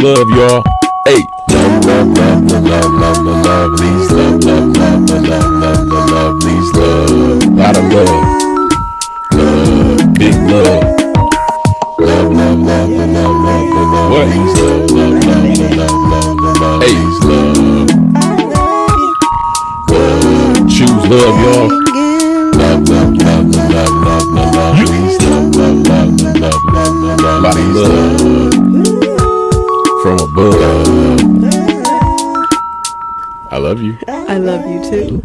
love, y'all. Hey, love, love, love, love, love, love, love, these love, love, love, love, love, love, love, these love. Lot of love, big love. Love, love, love, love, love, love, love, what? These love, love, love, love, love, love, love, hey, these love. Choose love, y'all. Love, love, love, love, love, love, love, these love, love, love, love, love, love, love, lot of love from above. I love you. I love you too.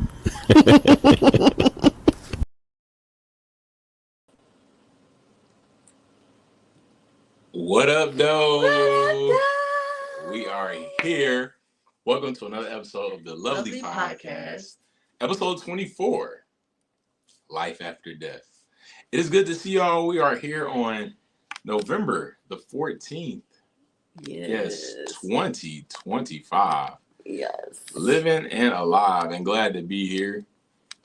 What up, though? We are here. Welcome to another episode of the LuvLee podcast. Episode 24, Life After Death. It is good to see y'all. We are here on November the 14th. Yes, 2025. Yes. Living and alive and glad to be here.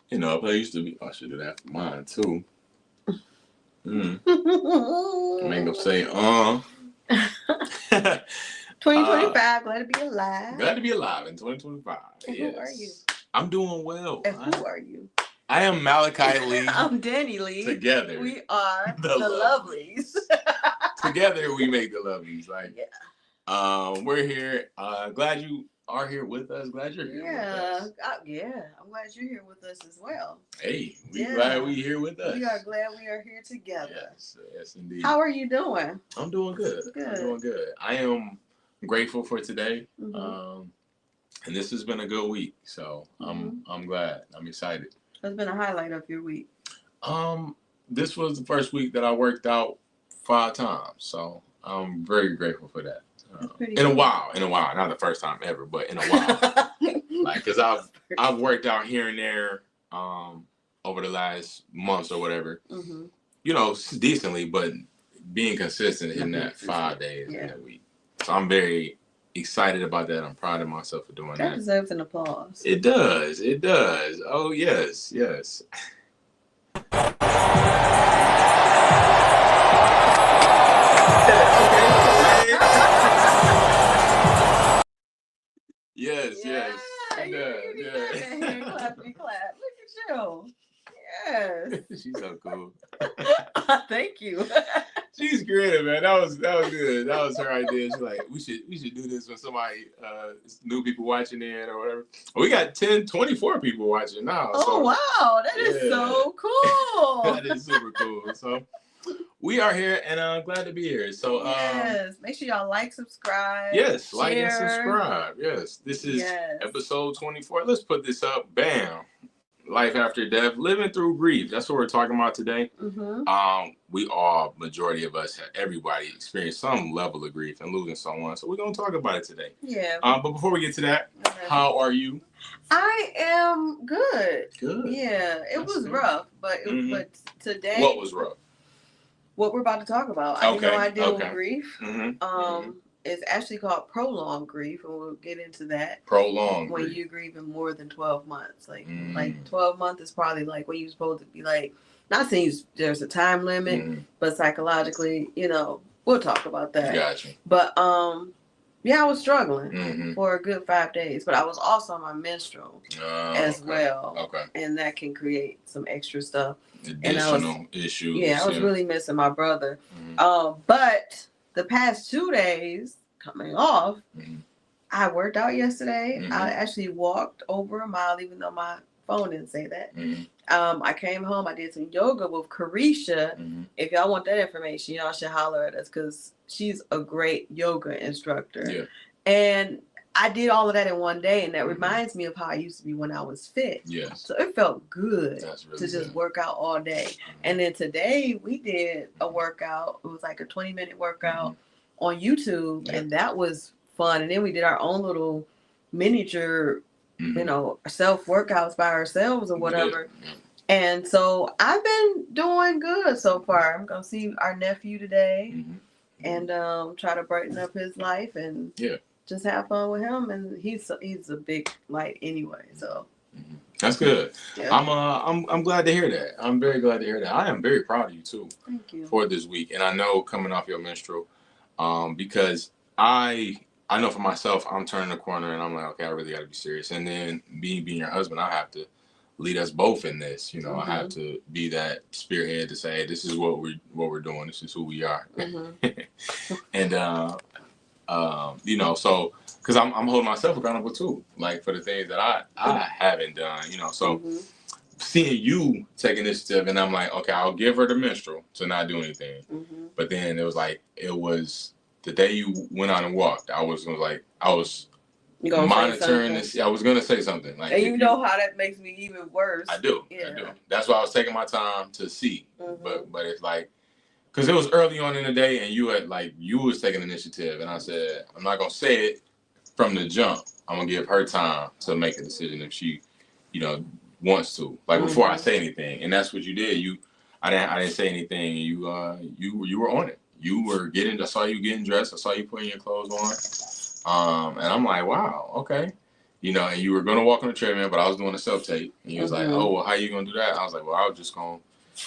You know, I used to be, I should do that for mine too. Make them say, 2025, glad to be alive. Glad to be alive in 2025. And yes. who are you? I'm doing well. And who are you? I am Malachi Lee. I'm Danny Lee. Together. We are the LuvLees. Together we make the LuvLees. Like, yeah. We're here. Glad you are here with us. Glad you're here with us. I'm glad you're here with us as well. Hey, we're glad we're here with us. We are glad we are here together. Yes, indeed. How are you doing? I'm doing good. I'm doing good. I am grateful for today. Mm-hmm. And this has been a good week. So I'm glad. I'm excited. What's been a highlight of your week? This was the first week that I worked out 5 times. So I'm very grateful for that. In a while, not the first time ever, but in a while, like, cause I've worked out here and there, over the last months or whatever, you know, decently, but being consistent in that 5 days in a week. So I'm very excited about that. I'm proud of myself for doing that. That deserves an applause. It does. It does. Oh yes. Yes. Yes. Yeah. Clap. Look at you. Yes. She's so cool. Thank you. She's creative, man. That was good. That was her idea. She's like, we should do this when somebody new people watching it or whatever. We got 24 people watching now. Oh so, wow, that is so cool. That is super cool. So we are here and I'm glad to be here. So yes, make sure y'all like, subscribe. Yes, share. Like and subscribe. Yes. This is episode 24. Let's put this up. Bam. Life after death, living through grief. That's what we're talking about today. We all, majority of us, everybody experience some level of grief and losing someone. So we're going to talk about it today. Yeah. But before we get to that, how are you? I am good. Good. Yeah. It was rough, but today. What was rough? What we're about to talk about. Okay. I deal with grief. It's actually called prolonged grief, and we'll get into that. Prolonged when grief. you grieve in more than 12 months. Like 12 months is probably like when you're supposed to be like, not saying there's a time limit, but psychologically, you know, we'll talk about that. Gotcha. But I was struggling for a good 5 days, but I was also on my menstrual as well. Okay. And that can create some extra stuff. Additional issues. Yeah, I was really missing my brother. But the past 2 days coming off, I worked out yesterday. I actually walked over a mile, even though my phone didn't say that. I came home. I did some yoga with Carisha. If y'all want that information, y'all should holler at us because she's a great yoga instructor. Yeah. And I did all of that in one day, and that reminds me of how I used to be when I was fit. Yes. So it felt good really to just work out all day. And then today we did a workout. It was like a 20-minute workout on YouTube, and that was fun. And then we did our own little miniature, you know, self-workouts by ourselves or whatever. And so I've been doing good so far. I'm going to see our nephew today and try to brighten up his life and just have fun with him, and he's a big light anyway. So that's good. Yeah. I'm glad to hear that. I'm very glad to hear that. I am very proud of you too. Thank you. For this week, and I know coming off your menstrual, because I know for myself, I'm turning the corner and I'm like, okay, I really got to be serious. And then being your husband, I have to lead us both in this. You know, I have to be that spearhead to say, hey, this is what we're doing. This is who we are. And you know, so because I'm holding myself accountable too, like for the things that I haven't done. You know, so seeing you take initiative, and I'm like, okay, I'll give her the minstrel to not do anything. But then it was the day you went out and walked. I was monitoring this. I was gonna say something like, and you know how that makes me even worse. I do. That's why I was taking my time to see. But it's like, because it was early on in the day, and you was taking initiative, and I said, I'm not gonna say it from the jump. I'm gonna give her time to make a decision if she, you know, wants to. Like before I say anything, and that's what you did. I didn't say anything. You were on it. You were getting. I saw you getting dressed. I saw you putting your clothes on. And I'm like, wow, okay. You know, and you were gonna walk on the treadmill, but I was doing a self tape, and you was like, oh, well, how you gonna do that? I was like, well, I was just gonna.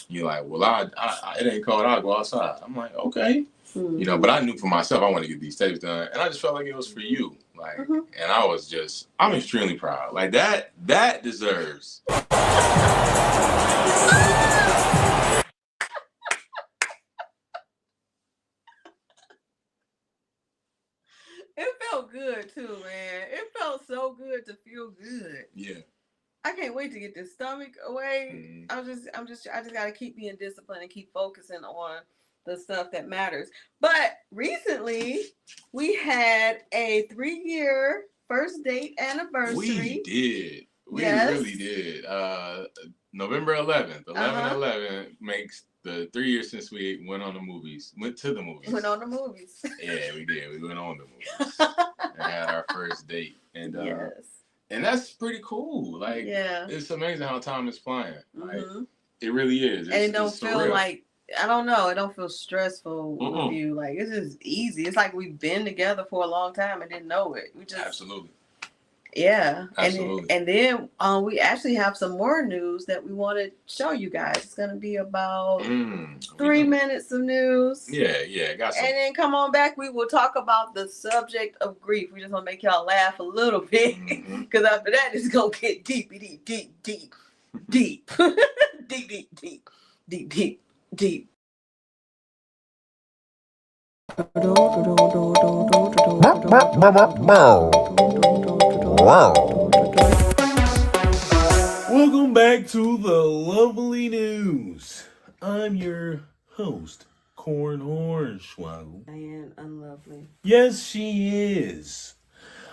You're like, well, I it ain't cold. I'll go outside. I'm like, okay. You know, but I knew for myself I want to get these tapes done, and I just felt like it was for you. Like, and I'm extremely proud. Like that deserves. It felt good too, man. It felt so good to feel good. Yeah. I can't wait to get this stomach away. I just gotta keep being disciplined and keep focusing on the stuff that matters. But recently we had a 3-year first date anniversary. We did. We really did. November 11th. 11/11 makes the 3 years since we went to the movies. Went on the movies. Yeah, we did. We went on the movies. And had our first date. And and that's pretty cool. Like, it's amazing how time is flying. Like, it really is. And it don't feel like, I don't know, it don't feel stressful with you. Like, it's just easy. It's like we've been together for a long time and didn't know it. We just absolutely. Yeah. Absolutely. And then we actually have some more news that we want to show you guys. It's going to be about 3 minutes of news. Yeah. Got some. And then come on back. We will talk about the subject of grief. We just want to make y'all laugh a little bit. Because after that, it's going to get deep. Deep. Welcome back to the LuvLee News. I'm your host, Corn Hornswoggle. Diane Unlovely. Yes, she is.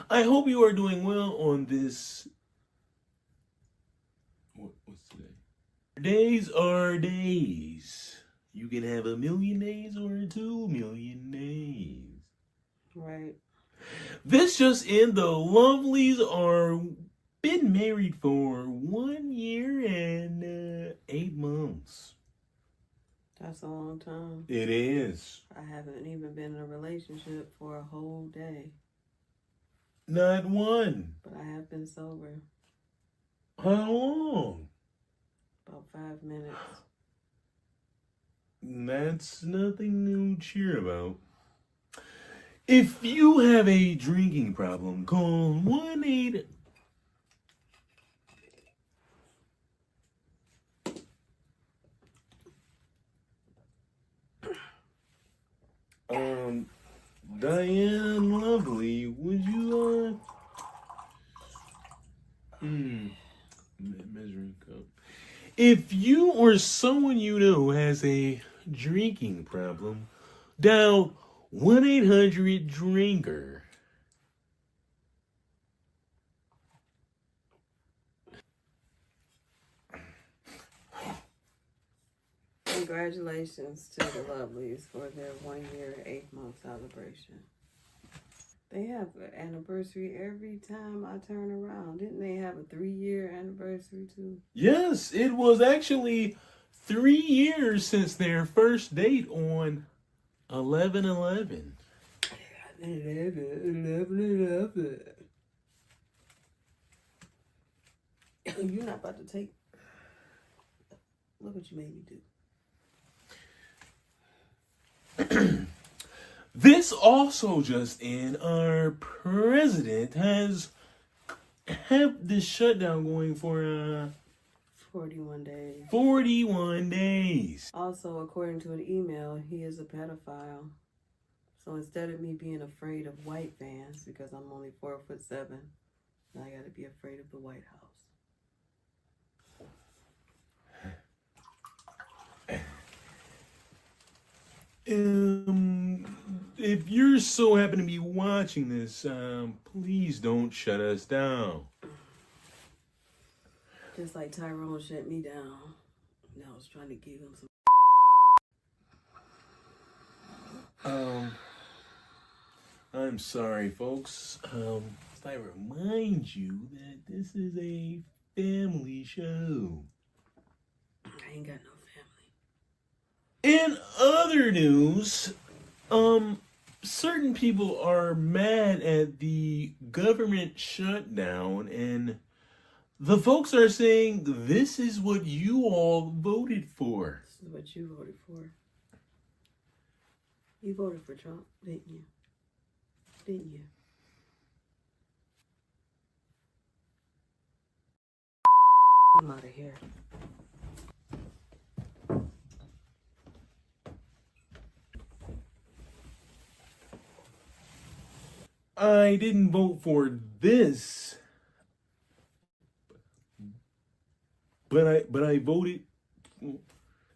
I hope you are doing well on this. What's today? Days are days. You can have 1,000,000 days or 2,000,000 days. Right. This just in, the LuvLees are been married for 1 year and 8 months. That's a long time. It is. I haven't even been in a relationship for a whole day. Not one. But I have been sober. How long? About 5 minutes. That's nothing to cheer about. If you have a drinking problem, call 1-800. Diane LuvLee, would you measuring cup. If you or someone you know has a drinking problem, dial 1-800-DRINKER. Congratulations to the LuvLees for their 1 year, 8 month celebration. They have an anniversary every time I turn around. Didn't they have a 3-year anniversary too? Yes, it was actually 3 years since their first date on 11/11. 11/11. You're not about to take. Look what you made me do. This also just in, our president has had this shutdown going for 41 days. 41 days. Also, according to an email, he is a pedophile. So instead of me being afraid of white fans because I'm only 4'7", I got to be afraid of the White House. If you're so happen to be watching this, please don't shut us down. Just like Tyrone shut me down. And I was trying to give him some. I'm sorry, folks. I remind you that this is a family show. I ain't got no family. In other news, certain people are mad at the government shutdown, and the folks are saying this is what you all voted for. This is what you voted for. You voted for Trump, didn't you? Didn't you? I'm out of here. I didn't vote for this, but I voted.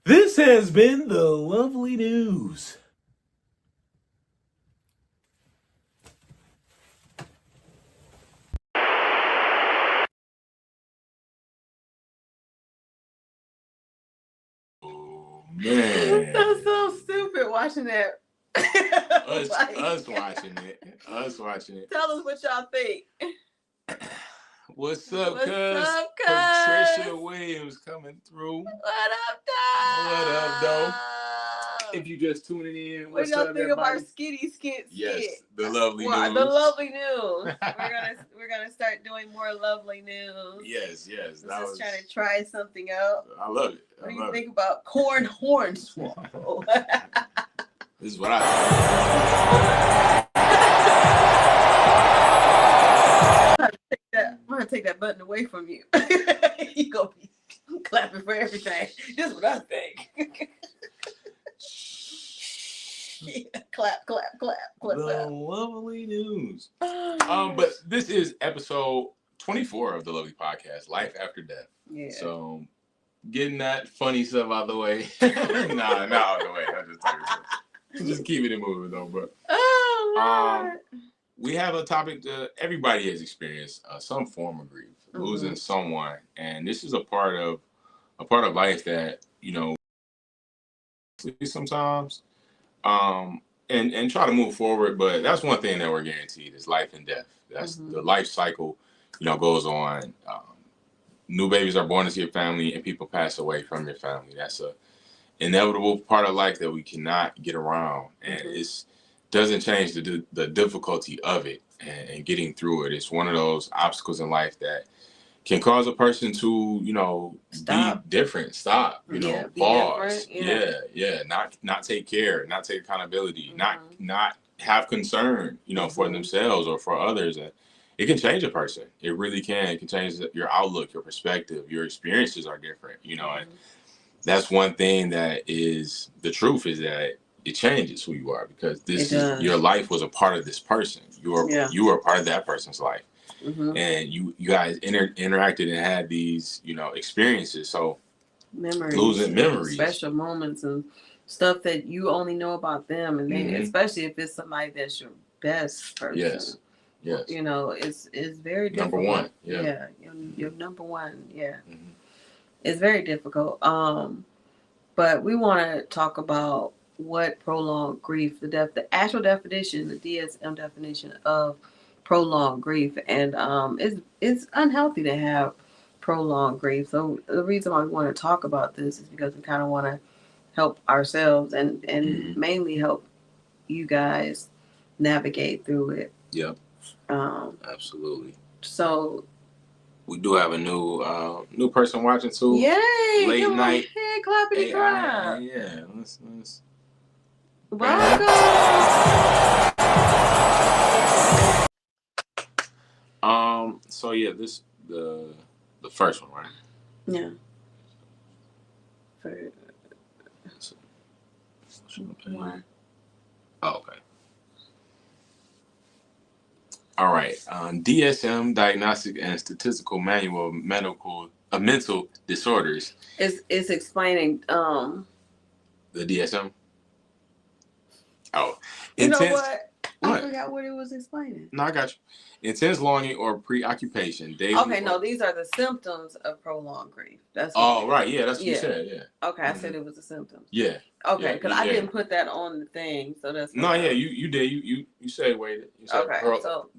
This has been the LuvLee news. Man. That's so stupid watching that. Us watching it. Tell us what y'all think. What's up, cuz? cuz? Patricia Williams coming through. What up, though? What up, though? If you just tuning in, what what's y'all up, think of our everybody? skitty skit? Yes, the LuvLee news. The LuvLee news. we're gonna start doing more LuvLee news. Yes. Let's just trying to try something out. I love it. What do you think about corn hornswoggle? This is what I I'm gonna take that button away from you. You gonna be clapping for everything. This is what I think. Yeah, clap. the LuvLee news. But this is episode 24 of the LuvLee podcast, Life After Death. Yeah. So getting that funny stuff out of the way. Not out of the way. I'm just keeping it moving though. But we have a topic that everybody has experienced some form of grief, losing someone, and this is a part of life that sometimes, and try to move forward. But that's one thing that we're guaranteed is life and death. That's the life cycle, goes on. New babies are born into your family, and people pass away from your family. That's a inevitable part of life that we cannot get around, and it doesn't change the difficulty of it and getting through it. It's one of those obstacles in life that can cause a person to be different, pause, not take care, not take accountability, not have concern for themselves or for others. And it can change a person. It really can. It can change your outlook, your perspective. Your experiences are different, and that's one thing that is the truth, is that it changes who you are, because your life was a part of this person. You were a part of that person's life, and you guys interacted and had these experiences. So losing memories, special moments, and stuff that you only know about them, and then especially if it's somebody that's your best person. Yes. It's very difficult. Number one. You're number one. It's very difficult. But we want to talk about what prolonged grief, the actual definition, the DSM definition of prolonged grief, and it's unhealthy to have prolonged grief. So the reason why we want to talk about this is because we kind of want to help ourselves and mainly help you guys navigate through it. Yep. Absolutely. So we do have a new person watching too. Yay! Late night. Hey, clappity clap. Yeah. Let's Welcome. yeah, this the first one, right? Yeah. One. Oh, okay. All right. DSM, Diagnostic and Statistical Manual of Mental Disorders. It's explaining The DSM. Oh, you know intense. what? What? I forgot what it was explaining. No, I got you. Intense longing or preoccupation. Daily. Okay, no, these are the symptoms of prolonged grief. That's what right. Yeah, that's what you said. Yeah. Okay, I said it was the symptoms. Yeah. Okay, because I yeah. didn't put that on the thing, so that's. No, yeah, you did. You segued. You said so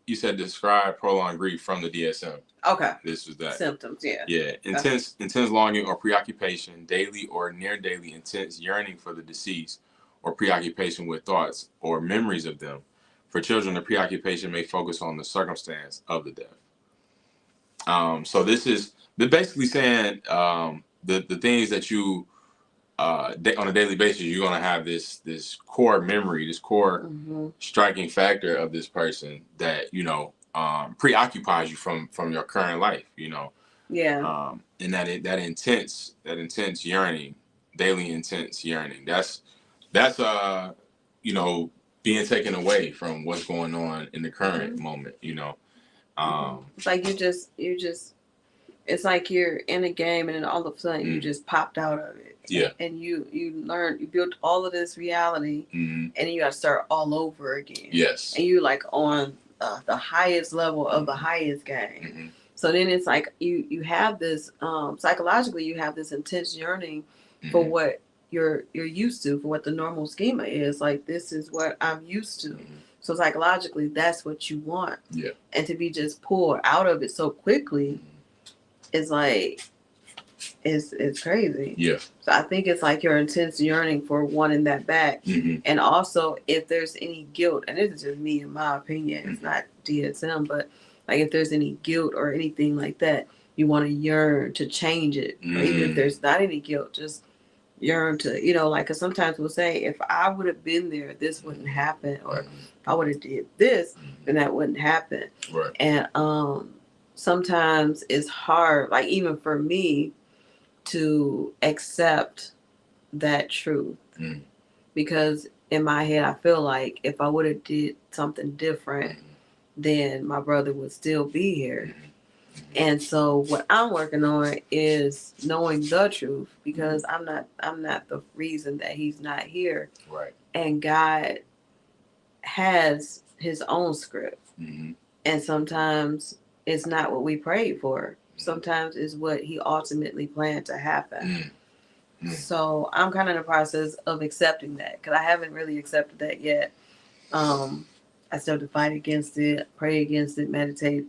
you said describe prolonged grief from the DSM. Okay. This was that. Symptoms, yeah. Yeah. Intense longing or preoccupation, daily or near daily intense yearning for the deceased, or preoccupation with thoughts or memories of them. For children, the preoccupation may focus on the circumstance of the death. So this is basically saying the things that you on a daily basis, you're gonna have this core memory, this core striking factor of this person that preoccupies you from your current life. And that intense yearning, daily intense yearning. That's being taken away from what's going on in the current moment. It's like you just. It's like you're in a game and then all of a sudden you just popped out of it. Yeah. And you built all of this reality and then you got to start all over again. Yes. And you like on the highest level of the highest game. So then it's like you have this, psychologically you have this intense yearning for what you're used to, for what the normal schema is. Like, this is what I'm used to. So psychologically, that's what you want. Yeah. And to be just pulled out of it so quickly, it's like, it's crazy. Yeah. So I think it's like your intense yearning for wanting that back. And also, if there's any guilt, and this is just me in my opinion, it's not DSM, but like if there's any guilt or anything like that, you want to yearn to change it. Or even if there's not any guilt, just yearn to, like, because sometimes we'll say, if I would have been there, this wouldn't happen. Or if I would have did this, then that wouldn't happen. Right. And sometimes it's hard, like even for me, to accept that truth. Because in my head, I feel like if I would have did something different, then my brother would still be here. And so what I'm working on is knowing the truth, because I'm not the reason that he's not here. Right. And God has his own script. And sometimes it's not what we prayed for. Sometimes it's what he ultimately planned to happen. So I'm kind of in the process of accepting that, because I haven't really accepted that yet. I still have to fight against it, pray against it, meditate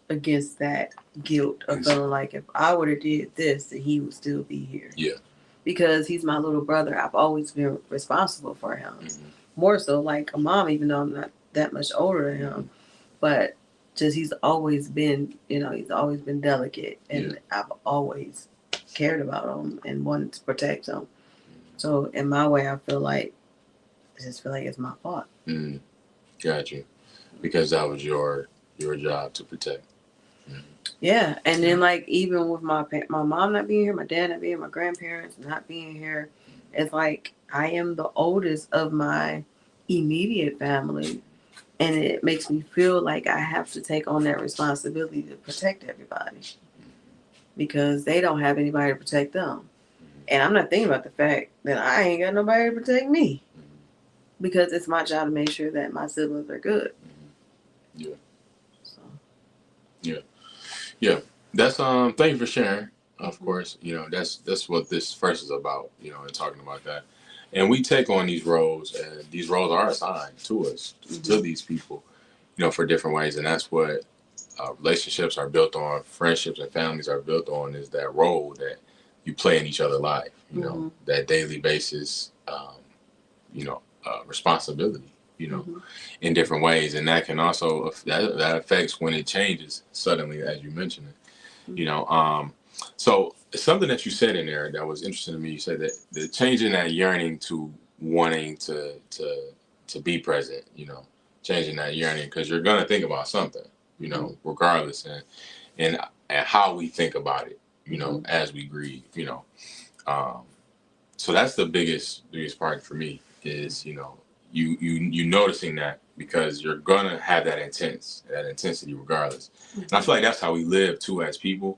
against that guilt of feeling like if I would have did this, then he would still be here. Yeah. Because he's my little brother. I've always been responsible for him. More so like a mom, even though I'm not that much older than him. But just he's always been delicate, and I've always cared about him and wanted to protect him. So in my way, I just feel like it's my fault. Got you. Because that was your job to protect. Yeah, and then like even with my mom not being here, my dad not being here, my grandparents not being here, it's like I am the oldest of my immediate family. And it makes me feel like I have to take on that responsibility to protect everybody, because they don't have anybody to protect them. And I'm not thinking about the fact that I ain't got nobody to protect me, because it's my job to make sure that my siblings are good. Yeah. So. Yeah. That's thank you for sharing. Of course, that's what this first is about. And talking about that. And we take on these roles, and these roles are assigned to us, to these people, for different ways. And that's what relationships are built on, friendships and families are built on, is that role that you play in each other's life, that daily basis, responsibility, in different ways. And that can also, that affects when it changes suddenly, as you mentioned it, so something that you said in there that was interesting to me. You said that the changing that yearning to wanting to be present, changing that yearning, because you're going to think about something. you know, regardless, and how we think about it, you know, as we grieve, you know. So that's the biggest part for me is, you know, you noticing that, because you're gonna have that intensity regardless. And I feel like that's how we live too as people.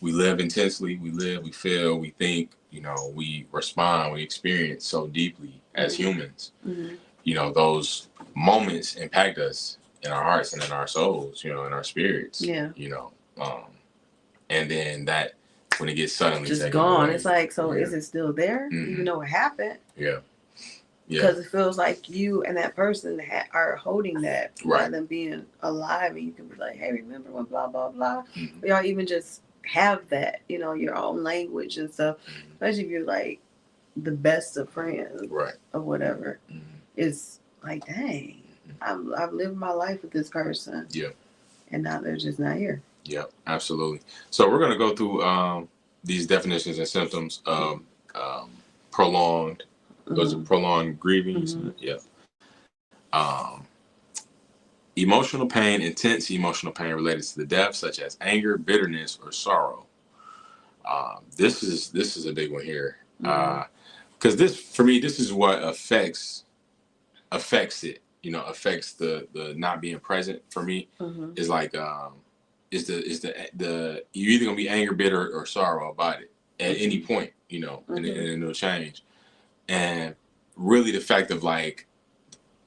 We live intensely, we feel, we think, you know, we respond, we experience so deeply as humans. You know, those moments impact us in our hearts and in our souls, you know, in our spirits. Yeah. You know, and then that when it gets suddenly just taken gone, away, it's like, so is it still there? Even though it happened? Yeah. Because it feels like you and that person are holding that rather than being alive, and you can be like, hey, remember when blah blah blah, or even just have that, you know, your own language and stuff. Especially if you're like the best of friends, or whatever. It's like, dang, I've lived my life with this person, and now they're just not here. Yeah, absolutely. So we're gonna go through these definitions and symptoms of prolonged. Those are prolonged grievings. Emotional pain, intense emotional pain related to the death, such as anger, bitterness, or sorrow. This is a big one here, because this, for me, this is what affects it. You know, affects the not being present for me. Is like is the you're either gonna be anger, bitter, or sorrow about it at any point. You know, and it'll change. And really, the fact of like,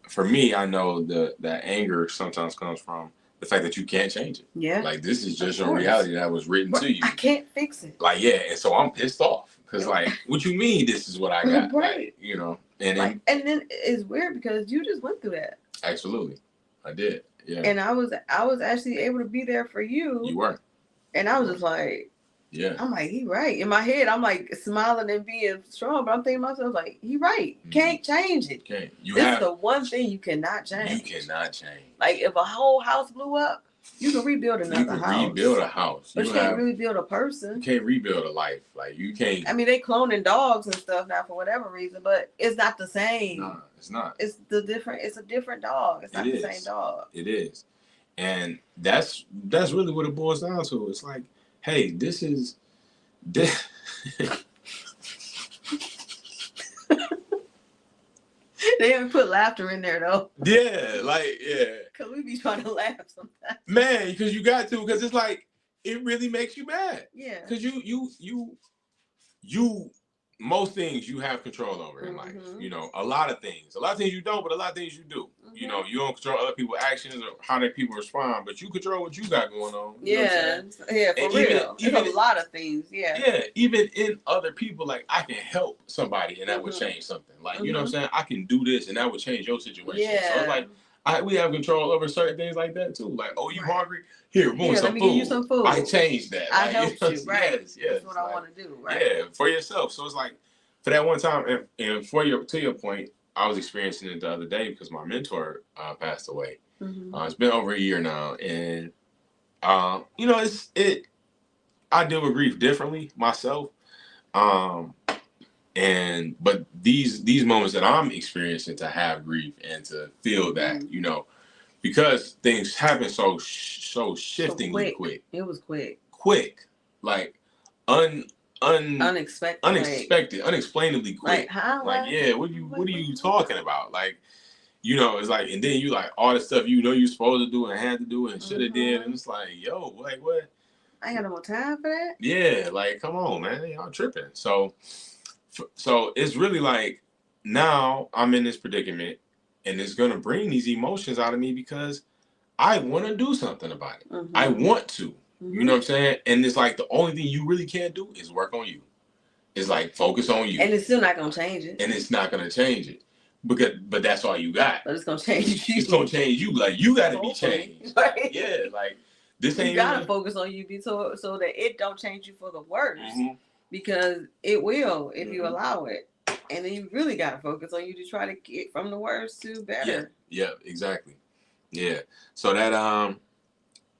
for me, I know that anger sometimes comes from the fact that you can't change it. Yeah. Like, this is just your reality that was written to you. I can't fix it. Like, yeah, and so I'm pissed off because, like, what you mean this is what I got? Like, you know, and like, and then it's weird because you just went through that. Absolutely, I did. Yeah. And I was actually able to be there for you. You were. And I was just like, yeah. I'm like, he right. In my head, I'm like smiling and being strong, but I'm thinking to myself, like, he right. Can't change it. Can't. This is the one thing you cannot change. You cannot change. Like, if a whole house blew up, you can rebuild another house. You can rebuild a house. But you can't rebuild a person. You can't rebuild a life. Like, you can't. I mean, they cloning dogs and stuff now for whatever reason, but it's not the same. No, it's not. It's a different dog. It's not the same dog. It is. And that's really what it boils down to. It's like, hey, this. They haven't put laughter in there though. Yeah, like, yeah. Cause we be trying to laugh sometimes. Man, because you got to, because it's like, it really makes you mad. Yeah. Because you most things you have control over in life. You know, a lot of things you don't, but a lot of things you do. You know, you don't control other people's actions or how they people respond, but you control what you got going on. Yeah, for real. Even a lot of things. Yeah, even in other people, like, I can help somebody and that would change something. Like, you know what I'm saying? I can do this and that would change your situation. Yeah. So it's like, we have control over certain things like that too. Like, oh, you hungry? Here, boom, let me give you some food. I changed that. I like, helped you, right? Yes. That's what I want to do, right? Yeah, for yourself. So it's like, for that one time, and to your point, I was experiencing it the other day because my mentor passed away. It's been over a year now, and you know, I deal with grief differently myself, but these moments that I'm experiencing to have grief and to feel that, you know, because things happen so shiftingly quick. It was quick, like unexpected, unexplainably quick. Like, how? Like, yeah, what are you talking about? Like, you know, it's like, and then you like all the stuff you know you're supposed to do and had to do and should have did, and it's like, yo, like, what? I ain't got no more time for that. Yeah, like, come on, man, y'all tripping. So it's really like, now I'm in this predicament, and it's gonna bring these emotions out of me because I want to do something about it. I want to. You know what I'm saying? And it's like, the only thing you really can't do is work on you. It's like, focus on you. And it's still not gonna change it. And it's not gonna change it. But that's all you got. But it's gonna change you. It's gonna change you. Like, you gotta be changed. Right? Yeah, like, this ain't. You gotta focus on you so that it don't change you for the worse. Because it will if you allow it. And then you really gotta focus on you to try to get from the worst to better. Yeah, exactly. Yeah. So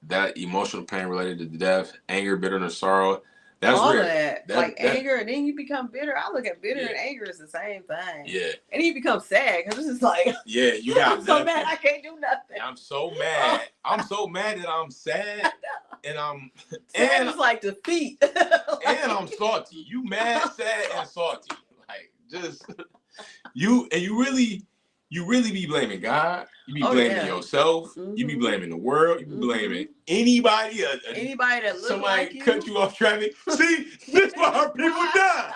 that emotional pain related to death, anger, bitterness, sorrow, That's all rare. of that. Like anger, and then you become bitter. I look at bitter and anger as the same thing. Yeah. And then you become sad because it's just like, yeah, you got I'm so mad I can't do nothing. I'm so mad. I'm so mad that I'm sad. And I'm sad is like defeat. And I'm salty. You mad, sad, and salty. Like just you really be blaming God. You be blaming yourself. You be blaming the world. You be blaming anybody. Anybody that looks somebody like you. cut you off traffic. See, this is why our people die.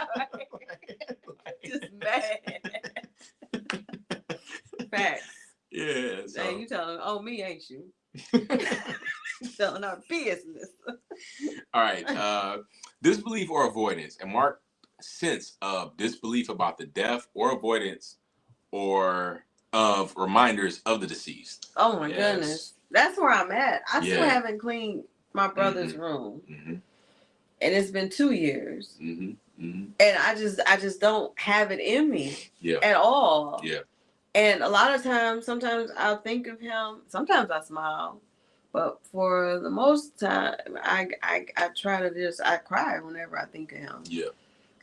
Just mad. Facts. Yeah. So. Hey, you telling oh me, ain't you? Telling our business. All right. Disbelief or avoidance. And Mark sense of disbelief about the death or avoidance or of reminders of the deceased. Oh my goodness. That's where I'm at. I still haven't cleaned my brother's room. Mm-hmm. And it's been 2 years. Mm-hmm. Mm-hmm. And I just don't have it in me at all. Yeah. And a lot of times, sometimes I'll think of him. Sometimes I smile. But for the most time, I try to I cry whenever I think of him. Yeah.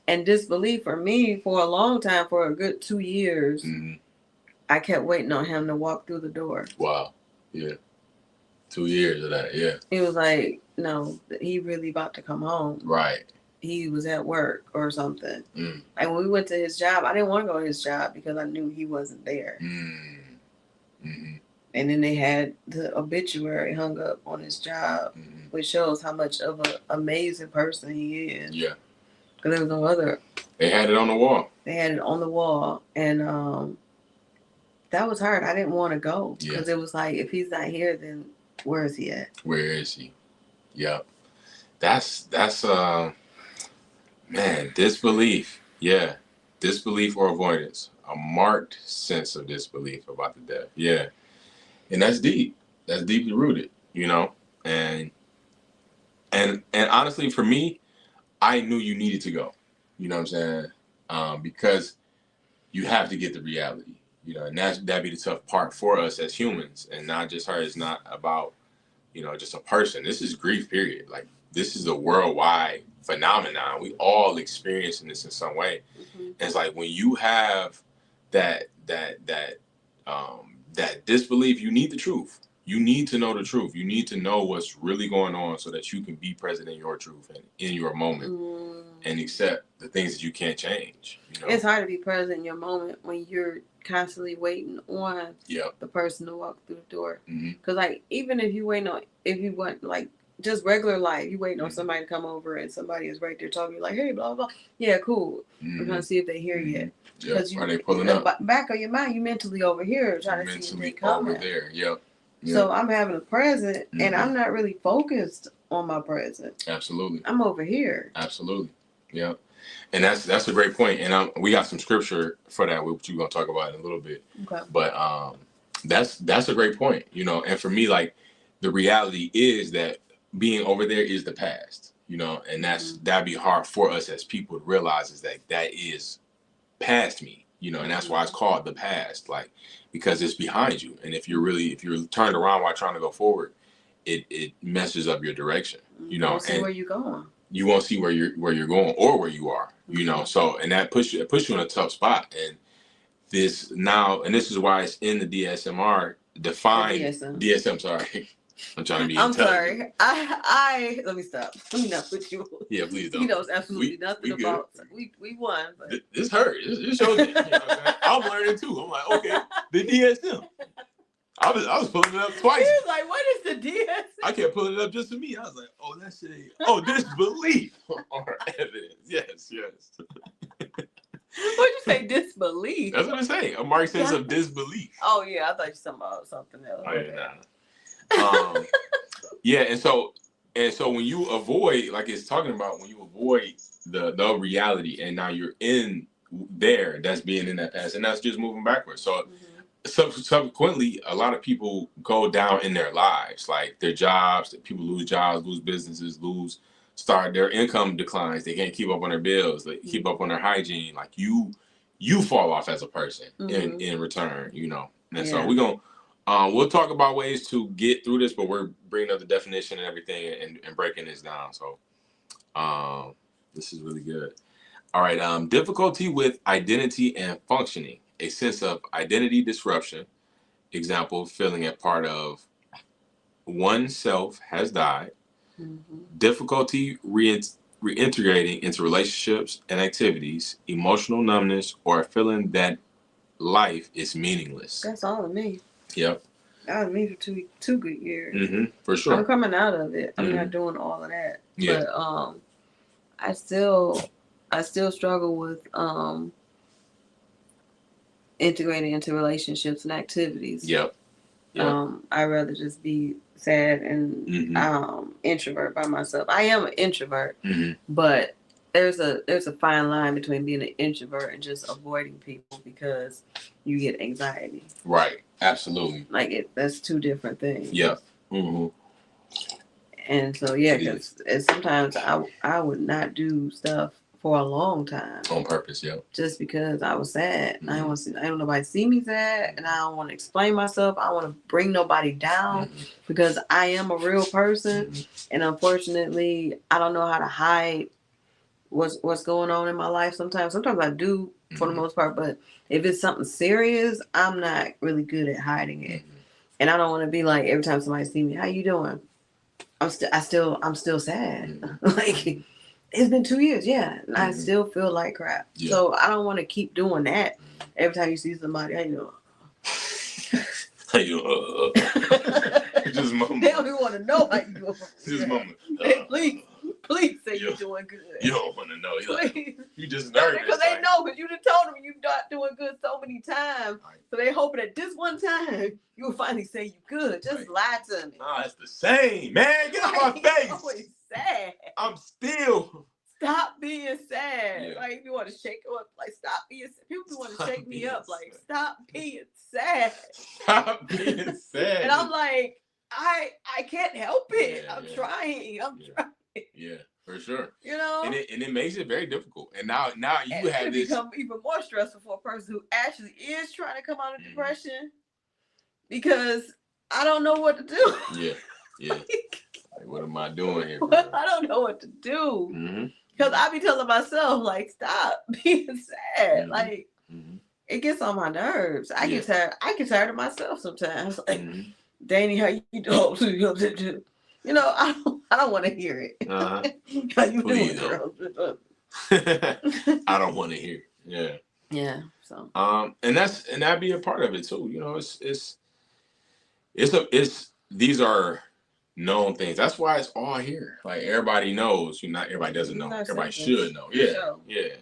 And disbelief for me, for a long time, for a good 2 years, I kept waiting on him to walk through the door. Wow. Yeah. 2 years of that. Yeah. It was like, no, he really about to come home. Right. He was at work or something. Mm. And when we went to his job, I didn't want to go to his job because I knew he wasn't there. Mm-hmm. And then they had the obituary hung up on his job, which shows how much of an amazing person he is. Yeah. Because there was no other. They had it on the wall. They had it on the wall. And that was hard. I didn't want to go. Because it was like, if he's not here, then where is he at? Where is he? Yep. That's man, disbelief. Yeah. Disbelief or avoidance. A marked sense of disbelief about the death. Yeah. And that's deep. That's deeply rooted, you know? And honestly, for me, I knew you needed to go. You know what I'm saying? Because you have to get the reality. You know, and that'd be the tough part for us as humans. And not just her. It's not about, you know, just a person. This is grief, period. Like, this is a worldwide phenomenon. We all experiencing this in some way. And it's like when you have that disbelief, you need the truth. You need to know the truth. You need to know what's really going on so that you can be present in your truth and in your moment and accept the things that you can't change. You know? It's hard to be present in your moment when you're constantly waiting on the person to walk through the door. Because like, even if you want like just regular life, you waiting on somebody to come over and somebody is right there talking, like, hey, blah, blah, blah. Yeah, cool. We're going to see if they hear you. Because are they pulling up? Back of your mind, you mentally over here trying to see if they coming. Over there, yep. So I'm having a present, and I'm not really focused on my present. Absolutely. I'm over here. Absolutely. Yeah. And that's a great point. And we got some scripture for that, which we're going to talk about in a little bit. Okay. But that's a great point, you know. And for me, like, the reality is that being over there is the past, you know, and that'd be hard for us as people to realize is that is past me, you know, and that's why it's called the past, like, because it's behind you. And if you're turned around while trying to go forward, it messes up your direction, you know. See where you're going. You won't see where you're going or where you are, you know. So, and that puts you in a tough spot. And this is why it's in the DSMR defined DSM. Sorry. I'm trying to be sorry. I let me stop. Let me not put you. Yeah, please don't. He knows absolutely nothing about. We won. But this hurt. It shows it. You know what I'm saying? I'm learning too. I'm like, okay, the DSM. I was pulling it up twice. He was like, what is the DSM? I kept pulling it up just for me. I was like, oh, that's disbelief or evidence. Yes. What'd you say, disbelief? That's what I'm saying. A marked sense of disbelief. Oh yeah, I thought you were talking about something else. Oh yeah, yeah, and so when you avoid, like it's talking about, when you avoid the reality, and now you're in there, that's being in that past, and that's just moving backwards. So subsequently, a lot of people go down in their lives, like their jobs. People lose jobs, lose businesses, their income declines. They can't keep up on their bills, they keep up on their hygiene. Like you fall off as a person in return, you know. And so we're gonna. We'll talk about ways to get through this, but we're bringing up the definition and everything and breaking this down. So This is really good. All right. Difficulty with identity and functioning. A sense of identity disruption. Example, feeling a part of oneself has died. Difficulty reintegrating into relationships and activities. Emotional numbness or a feeling that life is meaningless. That's all of me. Yep. That was me for two good years. For sure. I'm coming out of it. I'm not doing all of that. Yeah. But I still struggle with integrating into relationships and activities. Yep. I'd rather just be sad and introvert by myself. I am an introvert, but there's a fine line between being an introvert and just avoiding people because you get anxiety. Right. Absolutely. Like that's two different things. Yep. And so because sometimes I would not do stuff for a long time on purpose. Yep. Just because I was sad. I don't want nobody to see me sad, and I don't want to explain myself. I don't want to bring nobody down because I am a real person, and unfortunately, I don't know how to hide what's going on in my life. Sometimes I do for the most part, but if it's something serious, I'm not really good at hiding it, and I don't want to be like every time somebody see me, how you doing? I'm still sad. Like it's been 2 years, and I still feel like crap. Yeah. So I don't want to keep doing that. Every time you see somebody, how you doing? How you just mumble. They don't even want to know how you doing. Just mumble. Please say you're doing good. You don't want to know. You just nervous. Because they know, because you just told them you're not doing good so many times. Right. So they hoping that this one time you will finally say you're good. Just lie to me. Nah, it's the same, man. Get out my face. I'm always sad. I'm still. Stop being sad. Yeah. Like if you want to shake up, like stop being sad. People want to shake me up. Like stop being sad. Stop being sad. And I'm like, I can't help it. I'm trying. I'm trying. Yeah, for sure. You know, and it makes it very difficult. And now you have this become even more stressful for a person who actually is trying to come out of depression because I don't know what to do. Yeah. Like, what am I doing here? I don't know what to do because I be telling myself like, stop being sad. Like it gets on my nerves. I get tired. I get tired of myself sometimes. Like, Danny, how you doing? You know, I don't want to hear it. How you doing, girl? I don't want to hear it. Yeah. So. And that'd be a part of it too. You know, it's these are known things. That's why it's all here. Like everybody knows. Not everybody doesn't know. Everybody should know. Yeah.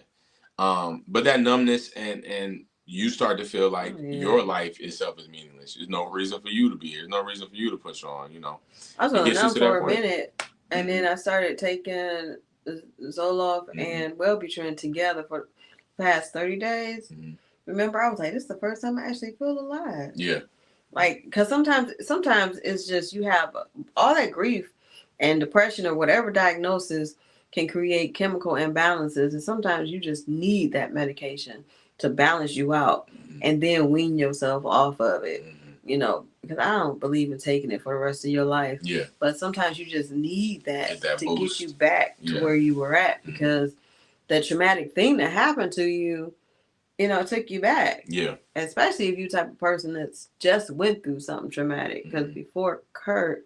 But that numbness and you start to feel like your life itself is meaningless. There's no reason for you to be here. There's no reason for you to push on, you know. I was on numb for a minute, and then I started taking Zoloft and Wellbutrin together for the past 30 days. Remember, I was like, this is the first time I actually feel alive. Yeah. Like, because sometimes it's just you have all that grief and depression or whatever diagnosis can create chemical imbalances, and sometimes you just need that medication to balance you out and then wean yourself off of it, you know, because I don't believe in taking it for the rest of your life. Yeah. But sometimes you just need that to boost. get you back to where you were at because the traumatic thing that happened to you, you know, took you back. Yeah. Especially if you're the type of person that's just went through something traumatic. Because before Kurt,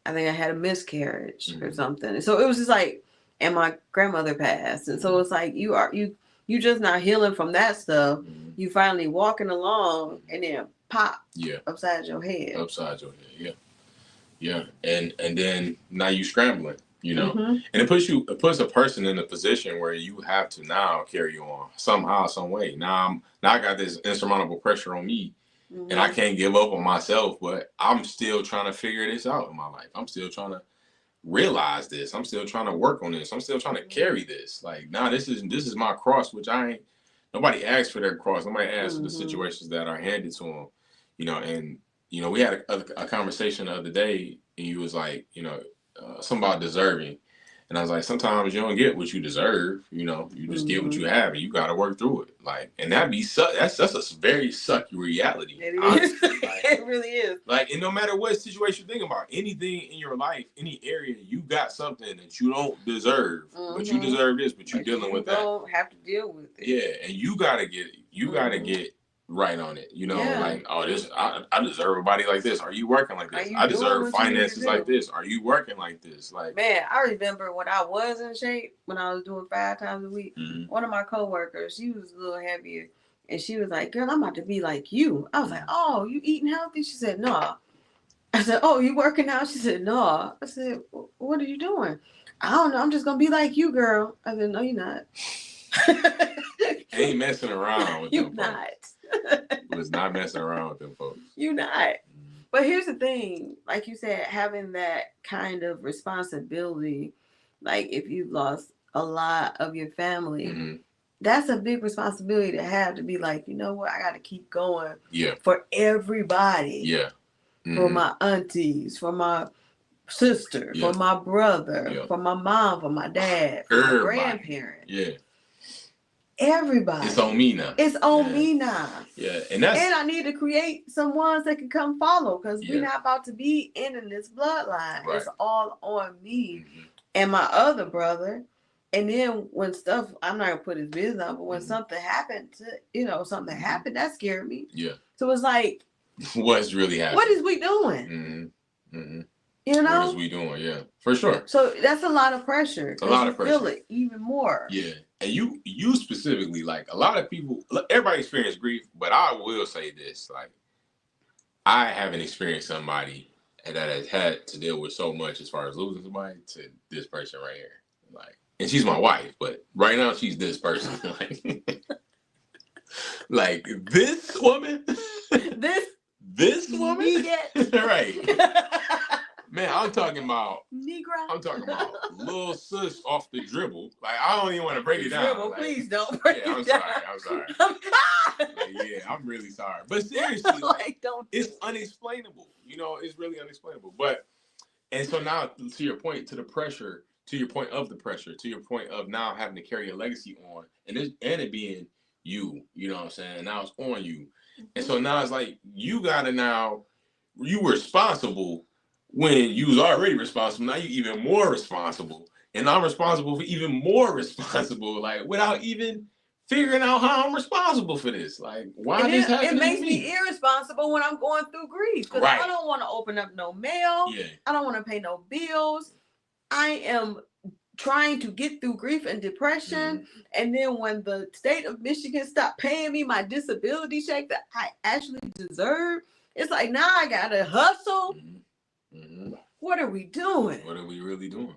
I think I had a miscarriage or something. And so it was just like, and my grandmother passed. And so it's like you just not healing from that stuff. You finally walking along and then pop upside your head. Yeah. And then now you scrambling, you know. And it puts a person in a position where you have to now carry on somehow, some way. Now I got this insurmountable pressure on me and I can't give up on myself, but I'm still trying to figure this out in my life. I'm still trying to realize this. I'm still trying to work on this. I'm still trying to carry this. Like, nah, this is my cross, which nobody asked for their cross. Nobody asked for the situations that are handed to them, you know. And you know, we had a conversation the other day, and you was like, you know, something about deserving, and I was like, sometimes you don't get what you deserve, you know. You just get what you have, and you got to work through it. Like, and that's a very sucky reality. It is. Like, it really is. Like, Like, and no matter what situation you're thinking about, anything in your life, any area, you got something that you don't deserve, but you deserve this, but you're dealing with that. You don't have to deal with it. Yeah, and you gotta get it. You gotta get right on it. You know, like, oh, this I deserve a body like this. Are you working like this? I deserve finances like this. Are you working like this? Like, man, I remember when I was in shape, when I was doing 5 times a week. One of my coworkers, she was a little heavier. And she was like, girl, I'm about to be like you. I was like, oh, you eating healthy? She said, no. I said, oh, you working out? She said, no. I said, what are you doing? I don't know. I'm just going to be like you, girl. I said, no, you're not. Ain't messing around with them folks. Was not messing around with them folks. You're not. But here's the thing. Like you said, having that kind of responsibility, like if you've lost a lot of your family, that's a big responsibility to have, to be like, you know what, I got to keep going for everybody. Yeah. For my aunties, for my sister, for my brother, for my mom, for my dad, for my grandparents. Yeah. Everybody. It's on me now. It's on me now. Yeah. And I need to create some ones that can come follow, because we're not about to be in this bloodline. Right. It's all on me and my other brother. And then when stuff, I'm not gonna put his business on, but when something happened something happened, that scared me. Yeah. So it's like, what's really happening? What is we doing? You know? What is we doing? Yeah, for sure. So that's a lot of pressure. A lot of pressure. Feel it even more. Yeah. And you specifically, like, a lot of people, everybody experience grief, but I will say this, like, I haven't experienced somebody that has had to deal with so much as far as losing somebody to this person right here. Like, and she's my wife, but right now she's this person. Like this woman. This woman. Right. Man, I'm talking about Negro. I'm talking about little sis off the dribble. Like, I don't even want to break it down. Dribble, like, please don't break it down. I'm sorry. Like, yeah, I'm really sorry. But seriously, like, it's unexplainable. You know, it's really unexplainable. But, and so now, to your point, to the pressure, to your point of the pressure, to your point of now having to carry a legacy on, and it being you know what I'm saying? Now it's on you. And so now it's like, you gotta now, you were responsible when you was already responsible. Now you even more responsible. And I'm responsible for even more responsible, like, without even figuring out how I'm responsible for this. Like, why this happening? It makes me irresponsible when I'm going through grief. Because I don't want to open up no mail. Yeah. I don't want to pay no bills. I am trying to get through grief and depression. And then when the state of Michigan stopped paying me my disability check that I actually deserve, it's like, now I got to hustle. What are we doing? What are we really doing?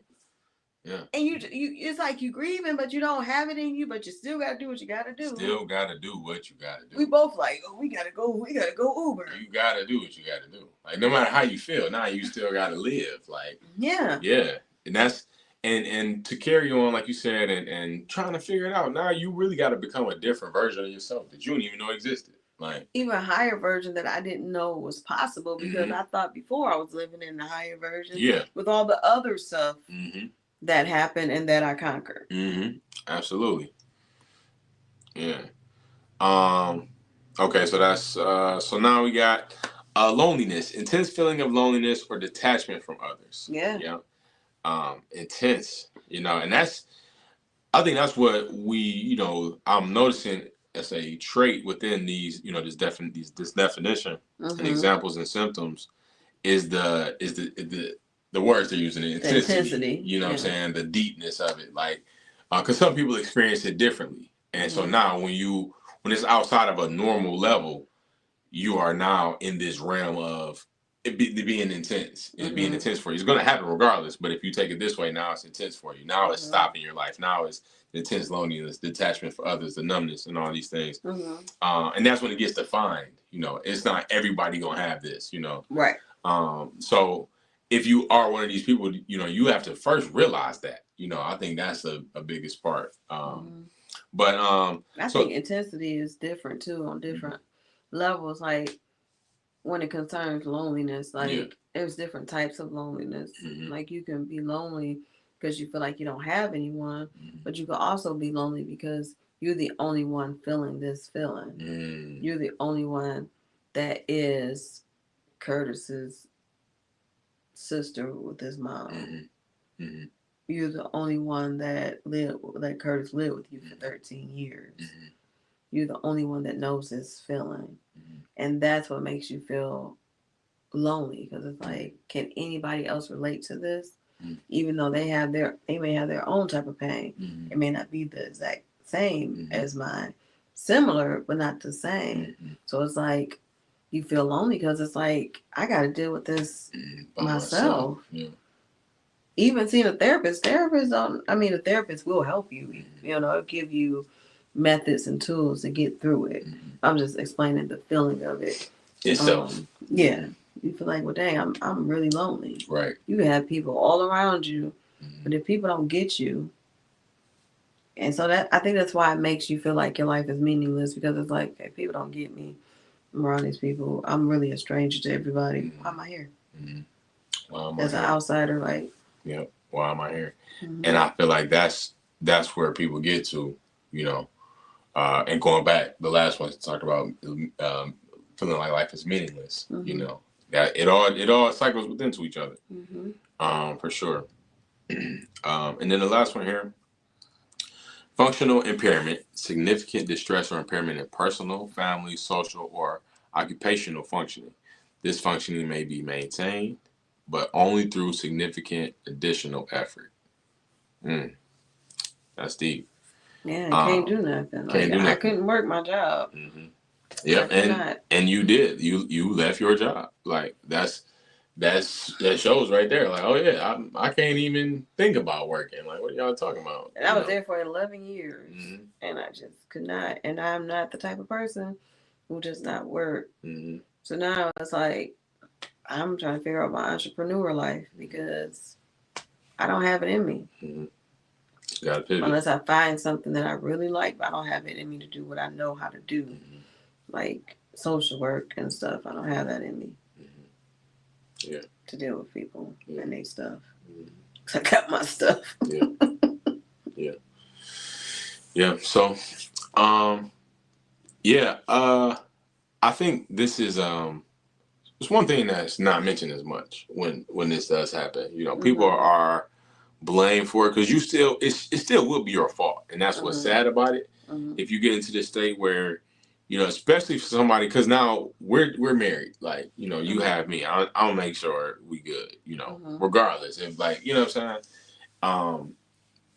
Yeah. And you it's like you grieving, but you don't have it in you, but you still got to do what you got to do. Still got to do what you got to do. We both like, oh, we got to go Uber. You got to do what you got to do. Like, no matter how you feel, now you still got to live. Like, yeah. And that's, and to carry on, like you said, and trying to figure it out, now you really got to become a different version of yourself that you didn't even know existed. Like, even a higher version that I didn't know was possible, because I thought before I was living in the higher version with all the other stuff that happened and that I conquered. Absolutely. Yeah. Okay, so that's so now we got loneliness, intense feeling of loneliness or detachment from others. Yeah. Intense, and I think that's what I'm noticing as a trait within these, this definition and examples and symptoms is the words they're using, the intensity. You know what I'm saying? The deepness of it. Like, because some people experience it differently. And so now when it's outside of a normal level, you are now in this realm of it being intense. It being intense for you. It's going to happen regardless. But if you take it this way, now it's intense for you. Now it's stopping your life. Now it's intense loneliness, detachment for others, the numbness, and all these things. And that's when it gets defined. It's not everybody going to have this, Right. So if you are one of these people, you have to first realize that. I think that's a biggest part. But I think intensity is different too on different levels. Like, when it concerns loneliness, like there's different types of loneliness. Like, you can be lonely because you feel like you don't have anyone, but you can also be lonely because you're the only one feeling this feeling. You're the only one that is Curtis's sister with his mom. Mm-hmm. Mm-hmm. You're the only one that Curtis lived with you for 13 years. Mm-hmm. You're the only one that knows this feeling. Mm-hmm. And that's what makes you feel lonely, because it's like, can anybody else relate to this? Mm-hmm. Even though they may have their own type of pain. Mm-hmm. It may not be the exact same Mm-hmm. as mine. Similar, but not the same. Mm-hmm. So it's like, you feel lonely because it's like, I got to deal with this By myself. Yeah. Even seeing a therapist, the therapist will help you. It'll give you methods and tools to get through it. Mm-hmm. I'm just explaining the feeling of it. Itself. Yeah. You feel like, well, dang, I'm really lonely. Right. You can have people all around you, Mm-hmm. but if people don't get you, and so I think that's why it makes you feel like your life is meaningless, because it's like, if people don't get me, I'm around these people, I'm really a stranger to everybody. Mm-hmm. Why am I here? Mm-hmm. Why am I As here? an outsider, like. Yep. Why am I here? Mm-hmm. And I feel like that's where people get to, and going back, the last one talked about feeling like life is meaningless. Mm-hmm. That it all cycles within to each other. Mm-hmm. For sure. And then the last one here: functional impairment, significant distress or impairment in personal, family, social, or occupational functioning. This functioning may be maintained, but only through significant additional effort. That's deep. Yeah, I can't do nothing. I couldn't work my job. Mm-hmm. Yep, and you did. You left your job. Like that shows right there. Like, oh yeah, I can't even think about working. Like, what are y'all talking about? And I was there for 11 years, mm-hmm. and I just could not. And I'm not the type of person who does not work. Mm-hmm. So now it's like, I'm trying to figure out my entrepreneur life, because I don't have it in me. Mm-hmm. Gotta pivot. Unless I find something that I really like, but I don't have it in me to do what I know how to do, like social work and stuff. I don't have that in me. Yeah. To deal with people and their stuff. I got my stuff. Yeah. Yeah. Yeah. So, I think this is it's one thing that's not mentioned as much when this does happen. People are blamed for it, because it still will be your fault, and that's what's sad about it. If you get into this state where, especially for somebody, because now we're married, like, you have me, I'll make sure we good, regardless, if, like, you know what I'm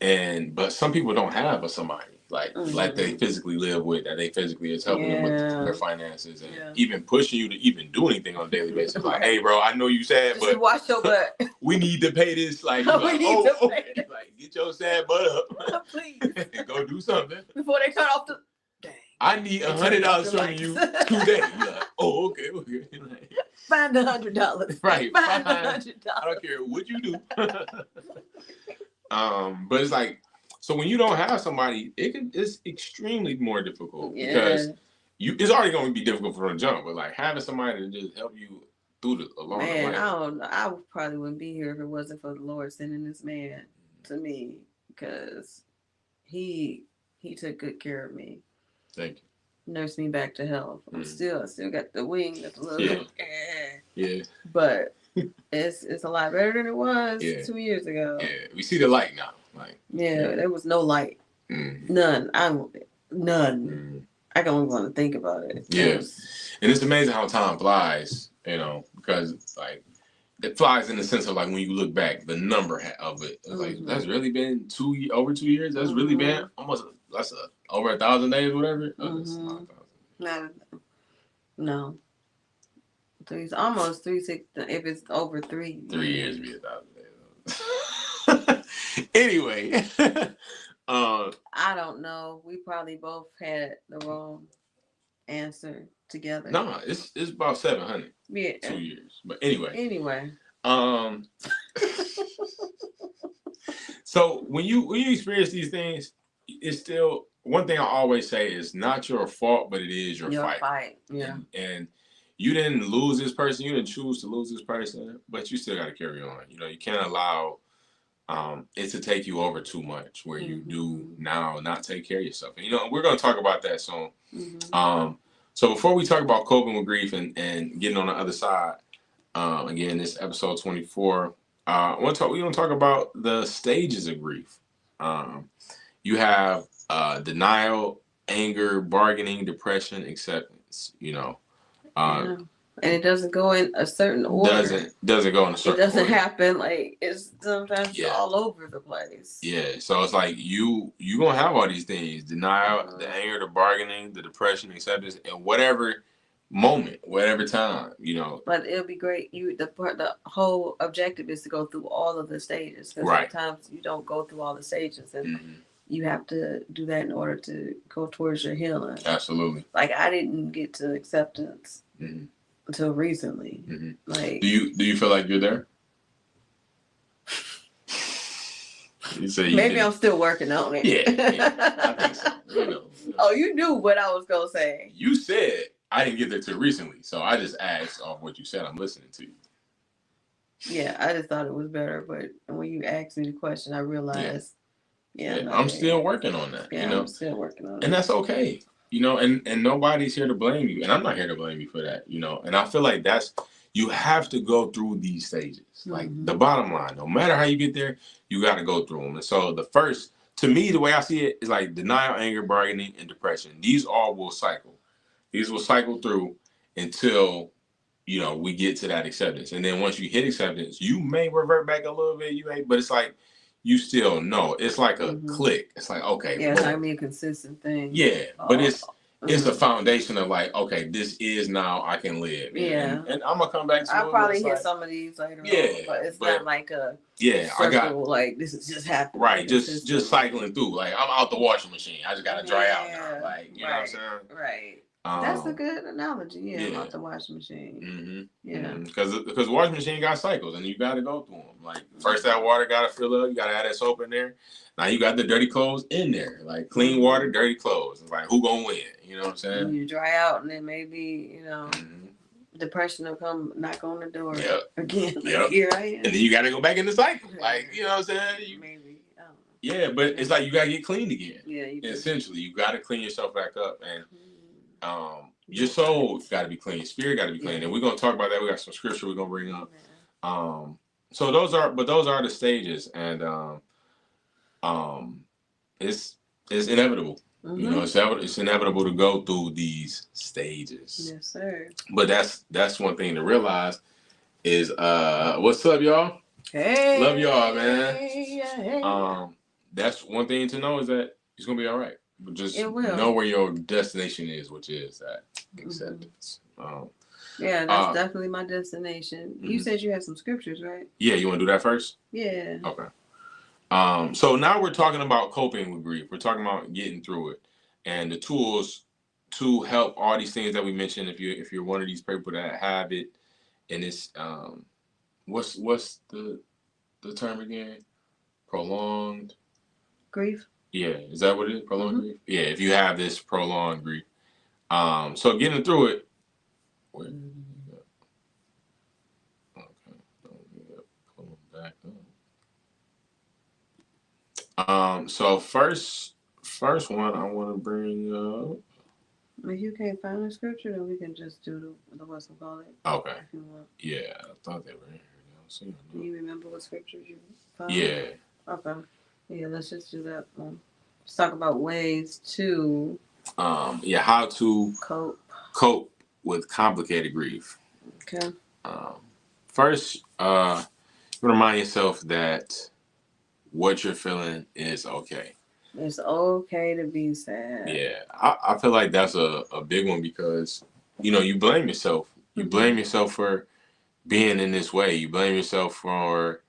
saying. But some people don't have somebody like they physically live with, that they physically is helping them with their finances, and even pushing you to even do anything on a daily basis. Like, hey, bro, I know you sad, but watch your butt. We need to pay this. Like, okay. Like, get your sad butt up, please, and go do something before they cut off the. Dang. I need $100 from you today. You're like, oh, okay. Like, find $100. Right. Find $100. I don't care what you do. But it's like, so when you don't have somebody, it's extremely more difficult, because it's already going to be difficult from the jump. But like, having somebody to just help you through along the way. I don't know. I probably wouldn't be here if it wasn't for the Lord sending this man to me, because he took good care of me. Thank you. Nursed me back to health. I still got the wing that's a little but it's a lot better than it was 2 years ago. Yeah, we see the light now. Like, there was no light. None. None. I don't want to think about it. Yeah. And it's amazing how time flies, because like, it flies in the sense of, like, when you look back, the number of it. It's like, that's really been over 2 years. That's really been almost over 1,000 days, whatever. No. It's almost 360. If it's over 3 years, be 1,000 days. Anyway, I don't know. We probably both had the wrong answer together. No, it's about 700. Yeah. 2 years. But anyway. So when you experience these things, it's still, one thing I always say is, not your fault, but it is your fight. Yeah. And you didn't lose this person. You didn't choose to lose this person, but you still got to carry on. You can't allow it to take you over too much, where you do now not take care of yourself. And, we're going to talk about that soon. So before we talk about coping with grief and getting on the other side, Again, this episode 24. We're going to talk about the stages of grief. You have denial, anger, bargaining, depression, acceptance. Yeah. And it doesn't go in a certain order. Doesn't go in a certain order. It doesn't happen like it's sometimes all over the place. Yeah. So it's like you gonna have all these things: denial, the anger, the bargaining, the depression, acceptance, and whatever moment, whatever time, But it'll be great. The whole objective is to go through all of the stages. Because sometimes you don't go through all the stages, and you have to do that in order to go towards your healing. Absolutely. Like I didn't get to acceptance until recently. Like, do you feel like you're there? You say maybe I'm still working on it. Yeah, I think so. Oh, you knew what I was gonna say. You said I didn't get there till recently, so I just asked off what you said. I'm listening to you. Yeah, I just thought it was better, but when you asked me the question, I realized. Yeah, I'm still working on that. Yeah, I'm still working on it, and that's okay. And nobody's here to blame you, and I'm not here to blame you for that. And I feel like you have to go through these stages. Like the bottom line, no matter how you get there, you got to go through them. And so to me, the way I see it is like denial, anger, bargaining, and depression. These all will cycle. These will cycle through until, we get to that acceptance. And then once you hit acceptance, you may revert back a little bit. But it's like, you still know. It's like a click. It's like, okay. Yeah, it's not be a consistent thing. Yeah, but it's a foundation of like, okay, this is now I can live. Yeah. And I'm going to come back to it. I'll probably hit some of these later on, but it's not like a circle, like this is just happening. Right, just cycling through. Like, I'm out the washing machine. I just got to dry out now. Like, you know what I'm saying? Right. That's a good analogy. Yeah, about the washing machine. Yeah, because washing machine got cycles, and you got to go through them. Like first, that water got to fill up. You got to add that soap in there. Now you got the dirty clothes in there. Like clean water, dirty clothes. It's like who gonna win? You know what I'm saying? And you dry out, and then maybe depression will come knock on the door again. Like, here I am. And then you got to go back in the cycle. Like you know what I'm saying? Maybe. I don't know. Yeah, but it's like you got to get clean again. Yeah, essentially, you got to clean yourself back up and. Your soul got to be clean. Your spirit got to be clean, and we're gonna talk about that. We got some scripture we're gonna bring up. So those are the stages, and it's inevitable. It's inevitable to go through these stages. Yes, sir. But that's one thing to realize is what's up, y'all? Hey, love y'all, man. Hey. That's one thing to know is that it's gonna be all right. But just know where your destination is, which is that acceptance. Yeah, that's definitely my destination. You said you had some scriptures, right? Yeah, you want to do that first? Yeah. Okay. So now we're talking about coping with grief. We're talking about getting through it and the tools to help all these things that we mentioned. If you're one of these people that have it, and it's what's the term again? Prolonged grief. Yeah, is that what it is? Prolonged grief? Yeah, if you have this prolonged grief. So getting through it. Where did we go? Okay. Pull them back up. So first one I want to bring up. If you can't find the scripture, then we can just do the what's it called? Okay. If you want. Yeah, I thought they were in here. Do you remember what scriptures you found? Yeah. Okay. Yeah, let's just do that one. Let's talk about ways to how to cope with complicated grief. Okay. First, remind yourself that what you're feeling is okay. It's okay to be sad. Yeah, I feel like that's a big one because you blame yourself. You blame yourself for being in this way. You blame yourself for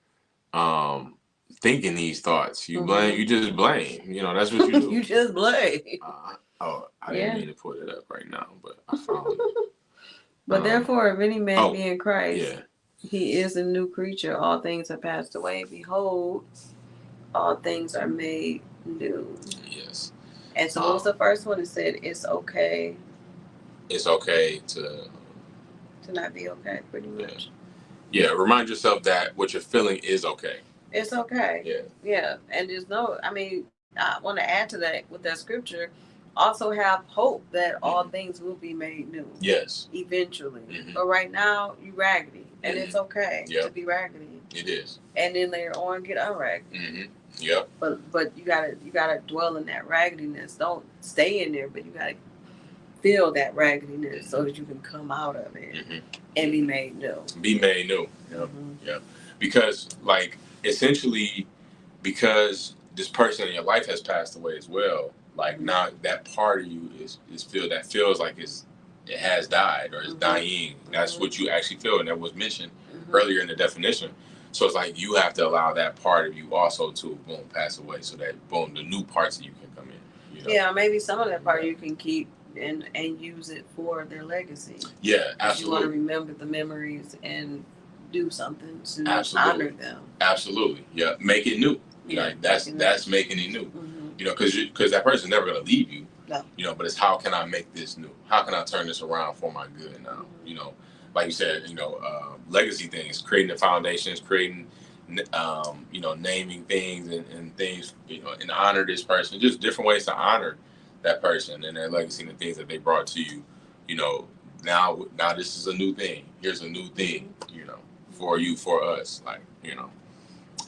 thinking these thoughts. You just blame. That's what you do. You just blame. I didn't mean to put it up right now, but I found it. But therefore, if any man be in Christ, he is a new creature. All things have passed away. Behold, all things are made new. Yes. And so what was the first one? It said, it's okay. It's okay to not be okay, pretty much. Yeah, remind yourself that what you're feeling is okay. It's okay. Yeah. Yeah. And I want to add to that with that scripture, also have hope that all things will be made new. Yes. Eventually. Mm-hmm. But right now, you raggedy. and it's okay to be raggedy. It is. And then later on, get unraggedy. Mm-hmm. Yep. But you gotta dwell in that raggediness. Don't stay in there, but you gotta feel that raggediness so that you can come out of it and be made new. Be made new. Yep. Yep. Because like essentially, because this person in your life has passed away as well. Like now that part of you is feels like it has died or is dying. That's what you actually feel, and that was mentioned earlier in the definition. So it's like you have to allow that part of you also to boom pass away, so that boom the new parts of you can come in. You know? Yeah, maybe some of that part you can keep and use it for their legacy. Yeah, absolutely. You want to remember the memories and do something to honor them. Absolutely, yeah. Make it new. Yeah, like that's making it new. You know, because that person's never gonna leave you. No. You know, but it's how can I make this new? How can I turn this around for my good now? You know, like you said, you know, legacy things, creating the foundations, creating, you know, naming things and things, you know, and honor this person. Just different ways to honor that person and their legacy and the things that they brought to you. You know, now this is a new thing. Here's a new thing. You know, for you, for us, like you know,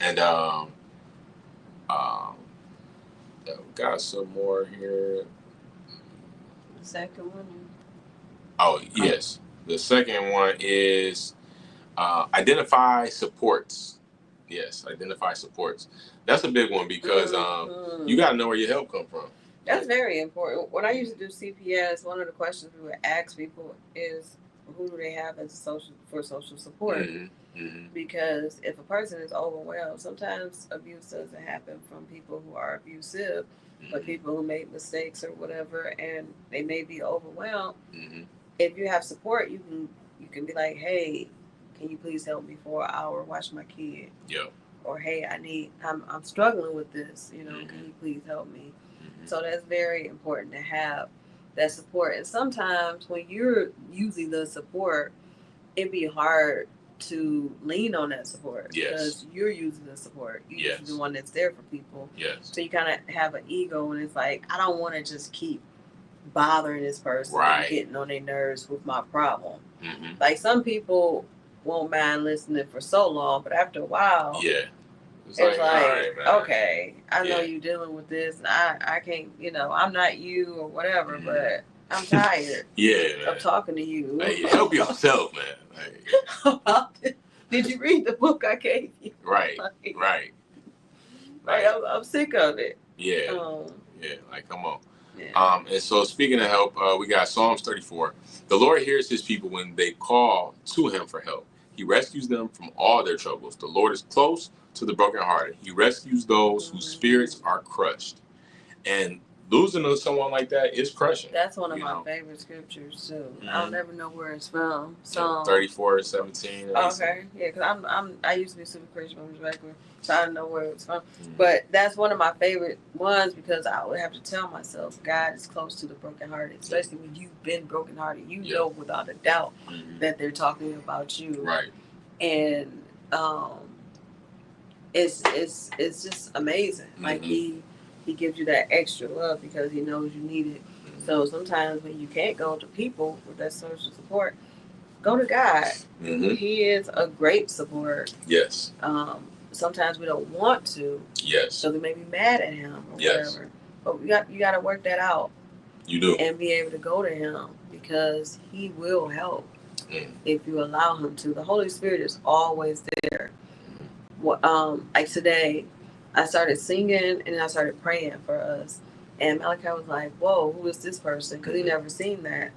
and got some more here. The second one. Oh yes, the second one is identify supports. Yes, identify supports. That's a big one because you got to know where your help come from. That's very important. When I used to do CPS, one of the questions we would ask people is, who do they have as social support? Because if a person is overwhelmed, sometimes abuse doesn't happen from people who are abusive, but people who make mistakes or whatever, and they may be overwhelmed. If you have support, you can be like, hey, can you please help me for an hour watch my kid? Yeah. Or hey, I'm struggling with this. You know, can you please help me? So that's very important to have that support. And sometimes when you're using the support, it'd be hard to lean on that support because you're using the support. You're the one that's there for people. So you kind of have an ego, and it's like, I don't want to just keep bothering this person and getting on their nerves with my problem. Like some people won't mind listening for so long, but after a while, it's like right, okay, I know you're dealing with this, and I can't, you know, I'm not you or whatever, but I'm tired of talking to you. Hey, help yourself, man. Like, did you read the book I gave you? Right. Like I'm sick of it. Yeah. Like come on. And so speaking of help, we got Psalms 34. The Lord hears his people when they call to him for help. He rescues them from all their troubles. The Lord is close to the brokenhearted. He rescues those whose spirits are crushed. And losing someone like that is crushing. That's one of my favorite scriptures too. I'll never know where it's from. Psalm 34:17. Okay, yeah, because I used to be super Christian when I was regular, so I don't know where it's from. But that's one of my favorite ones because I would have to tell myself, God is close to the brokenhearted, especially when you've been brokenhearted. You know without a doubt that they're talking about you. Right. And it's just amazing. Like he gives you that extra love because he knows you need it. So sometimes when you can't go to people with that social support, go to God. He is a great support. Yes. Sometimes we don't want to. Yes. So we may be mad at him or whatever. But you got to work that out. You do. And be able to go to him because he will help if you allow him to. The Holy Spirit is always there. Like today, I started singing and I started praying for us. And Malachi was like, whoa, who is this person? Because he never seen that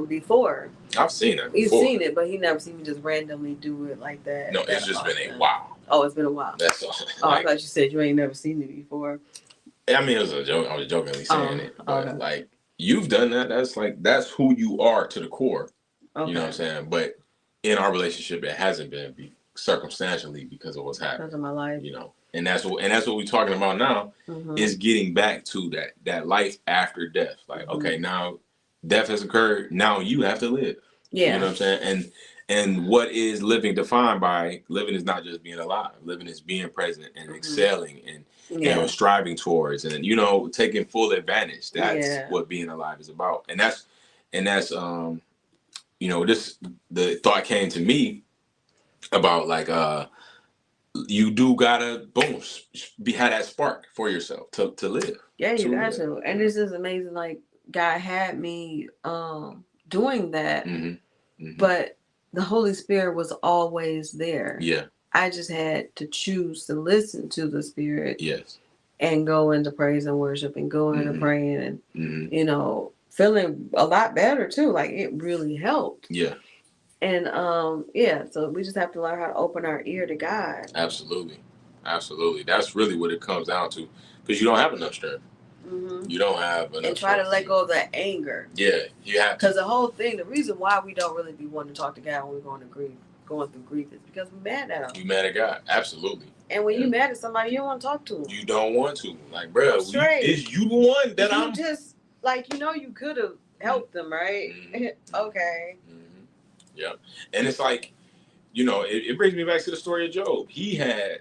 before. I've seen it before. He's seen it, but he never seen me just randomly do it like that. No, it's just been a while. Oh, it's been a while. That's all. I thought you said you ain't never seen it before. I mean, it was a joke. I was jokingly saying it. But like, you've done that. That's who you are to the core. Okay. You know what I'm saying? But in our relationship, it hasn't been circumstantially because of what's happening. Because of my life. You know. And that's what we're talking about now is getting back to that life after death. Like, okay, now death has occurred. Now you have to live. Yeah. You know what I'm saying? And what is living defined by living is not just being alive. Living is being present and excelling and you know, striving towards and you know, taking full advantage. That's what being alive is about. And that's you know, the thought came to me about like you do gotta boom have that spark for yourself to live. Yeah, you got to. And this is amazing. Like God had me doing that, but the Holy Spirit was always there. Yeah. I just had to choose to listen to the Spirit. Yes. And go into praise and worship and go into praying and you know, feeling a lot better too. Like it really helped. Yeah. And yeah, so we just have to learn how to open our ear to God. Absolutely. Absolutely. That's really what it comes down to. Because you don't have enough strength. You don't have enough and try strength. To let go of that anger. Yeah, you have to. Because the whole thing, the reason why we don't really be wanting to talk to God when we're going through grief is because we're mad at him. You mad at God. Absolutely. And when you mad at somebody, you don't want to talk to them. You don't want to. Like, bro, is you the one that I'm just like, you know, you could have helped them, right? Okay. Yeah. And it's like, you know, it brings me back to the story of Job. He had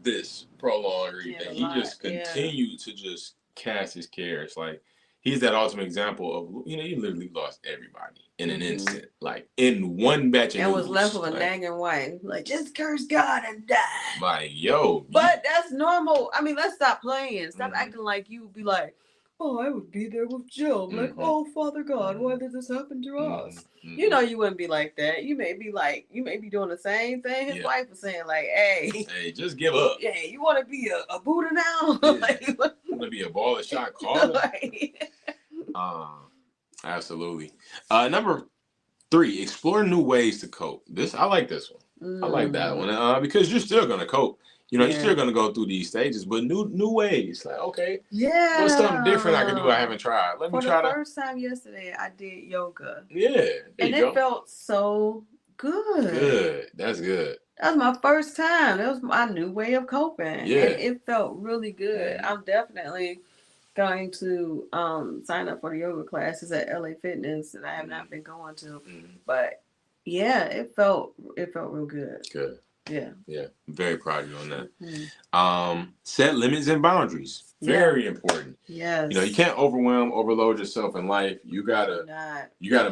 this prolonged grief and he just continued to just cast his cares. Like, he's that ultimate example of, you know, he literally lost everybody in an instant, like in one batch of and news, was left with a nagging wife. Like, just curse God and die. Like, yo. But that's normal. I mean, let's stop playing. Stop acting like you would be like, oh, I would be there with Job. Like, oh, Father God, why did this happen to us? You know, you wouldn't be like that. You may be doing the same thing his wife was saying, like, hey, just give up. Yeah, you want to be a Buddha now? Yeah. Like, you want to be a ball of shot caller? Right. Absolutely. Number 3, explore new ways to cope. I like this one. I like that one because you're still gonna cope. You know, you're still gonna go through these stages, but new ways. Like, okay, what's something different I can do I haven't tried? Let me try. For the first time yesterday, I did yoga. Yeah, and it felt so good. Good, that's good. That was my first time. That was my new way of coping. Yeah, and it felt really good. I'm definitely going to sign up for the yoga classes at LA Fitness that I have not been going to. But yeah, it felt real good. Good. Yeah. Yeah. I'm very proud of you on that. Set limits and boundaries. Very important. Yes. You know, you can't overload yourself in life. You gotta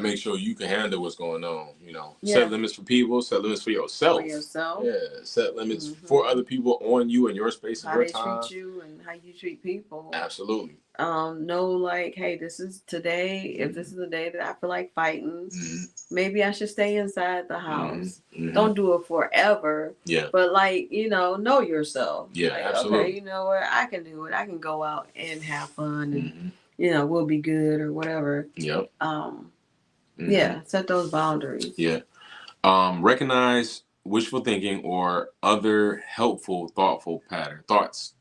make sure you can handle what's going on. You know, set limits for people, set limits for yourself. Yeah. Set limits for other people on you and your space and your time. How they treat you and how you treat people. Absolutely. Know like, hey, this is today. If this is the day that I feel like fighting, maybe I should stay inside the house. Don't do it forever. Yeah. But like, you know yourself. Yeah, like, absolutely. Okay, you know what? I can do it. I can go out and have fun and you know, we'll be good or whatever. Yep. Yeah, set those boundaries. Yeah. Recognize wishful thinking or other helpful, thoughtful patterns.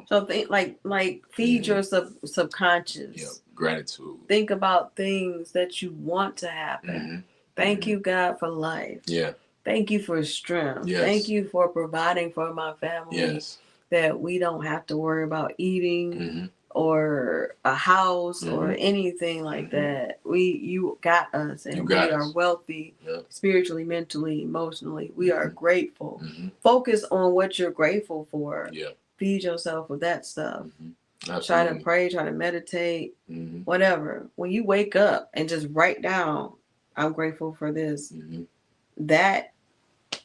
So think like feed your subconscious. Yeah, gratitude. Think about things that you want to happen. Thank you, God, for life. Yeah. Thank you for strength. Yes. Thank you for providing for my family. Yes. That we don't have to worry about eating or a house or anything like that. You got us, and we are wealthy spiritually, mentally, emotionally. We are grateful. Focus on what you're grateful for. Yeah. Feed yourself with that stuff. Try to pray, try to meditate, whatever. When you wake up and just write down, I'm grateful for this. That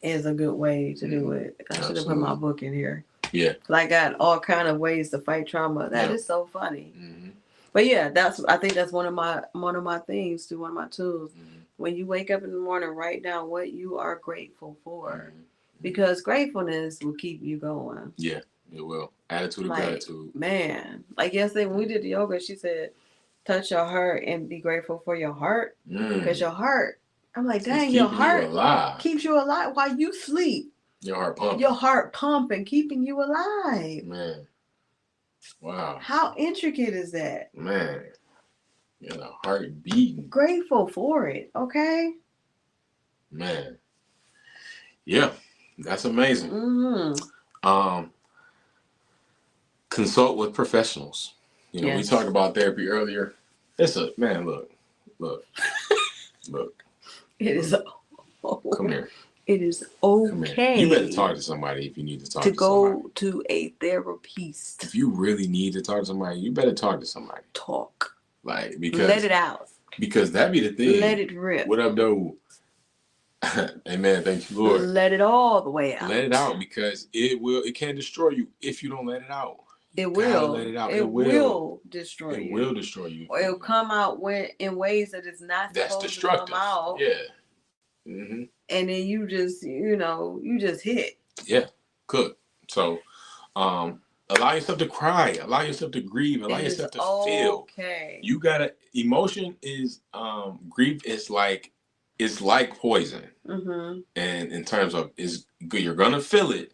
is a good way to do it. I should have put my book in here. Yeah. I got all kind of ways to fight trauma. That is so funny. But yeah, I think that's one of my things too, one of my tools. When you wake up in the morning, write down what you are grateful for. Because gratefulness will keep you going. Yeah. It will. Attitude of gratitude. Man. Like yesterday when we did the yoga, she said, touch your heart and be grateful for your heart. Because your heart, I'm like, dang, your heart keeps you alive while you sleep. Your heart pumping. Your heart pumping, keeping you alive. Man. Wow. How intricate is that? Man. You know, heart beating. Grateful for it, okay? Man. Yeah. That's amazing. Consult with professionals. You know, we talked about therapy earlier. Look. It is. Come here. It is okay. You better talk to somebody if you need to talk to somebody. To go to a therapist. If you really need to talk to somebody, you better talk to somebody. Talk. Like, because let it out. Because that be the thing. Let it rip. What up, though? Amen. Thank you, Lord. Let it all the way out. Let it out, because it can destroy you if you don't let it out. It will. Let it out. It will destroy you. It will destroy you. Or it'll come out in ways that it's not supposed to come out. Yeah. Mm-hmm. And then you just hit. Yeah. Cook. So, allow yourself to cry. Allow yourself to grieve. Allow yourself to feel. Okay. You gotta. Emotion is grief is like, it's like poison. Mm-hmm. And in terms of, you're gonna feel it,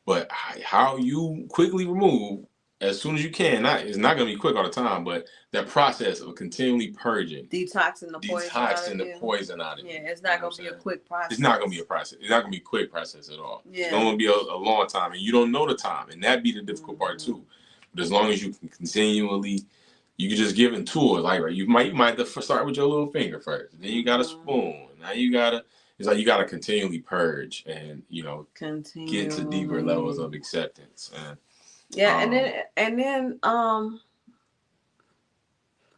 but how you quickly remove as soon as you can. It's not gonna be quick all the time, but that process of continually purging, detoxing the poison out of you. Yeah, it's not gonna be a quick process. It's not gonna be a process. It's not gonna be a quick process at all. Yeah. It's gonna be a long time, and you don't know the time, and that'd be the difficult part too. But as long as you can continually, you can just give it tools. Like, right, you might have to start with your little finger first. Then you got a spoon. Now you gotta. It's like you gotta continually purge and get to deeper levels of acceptance. And yeah, and then I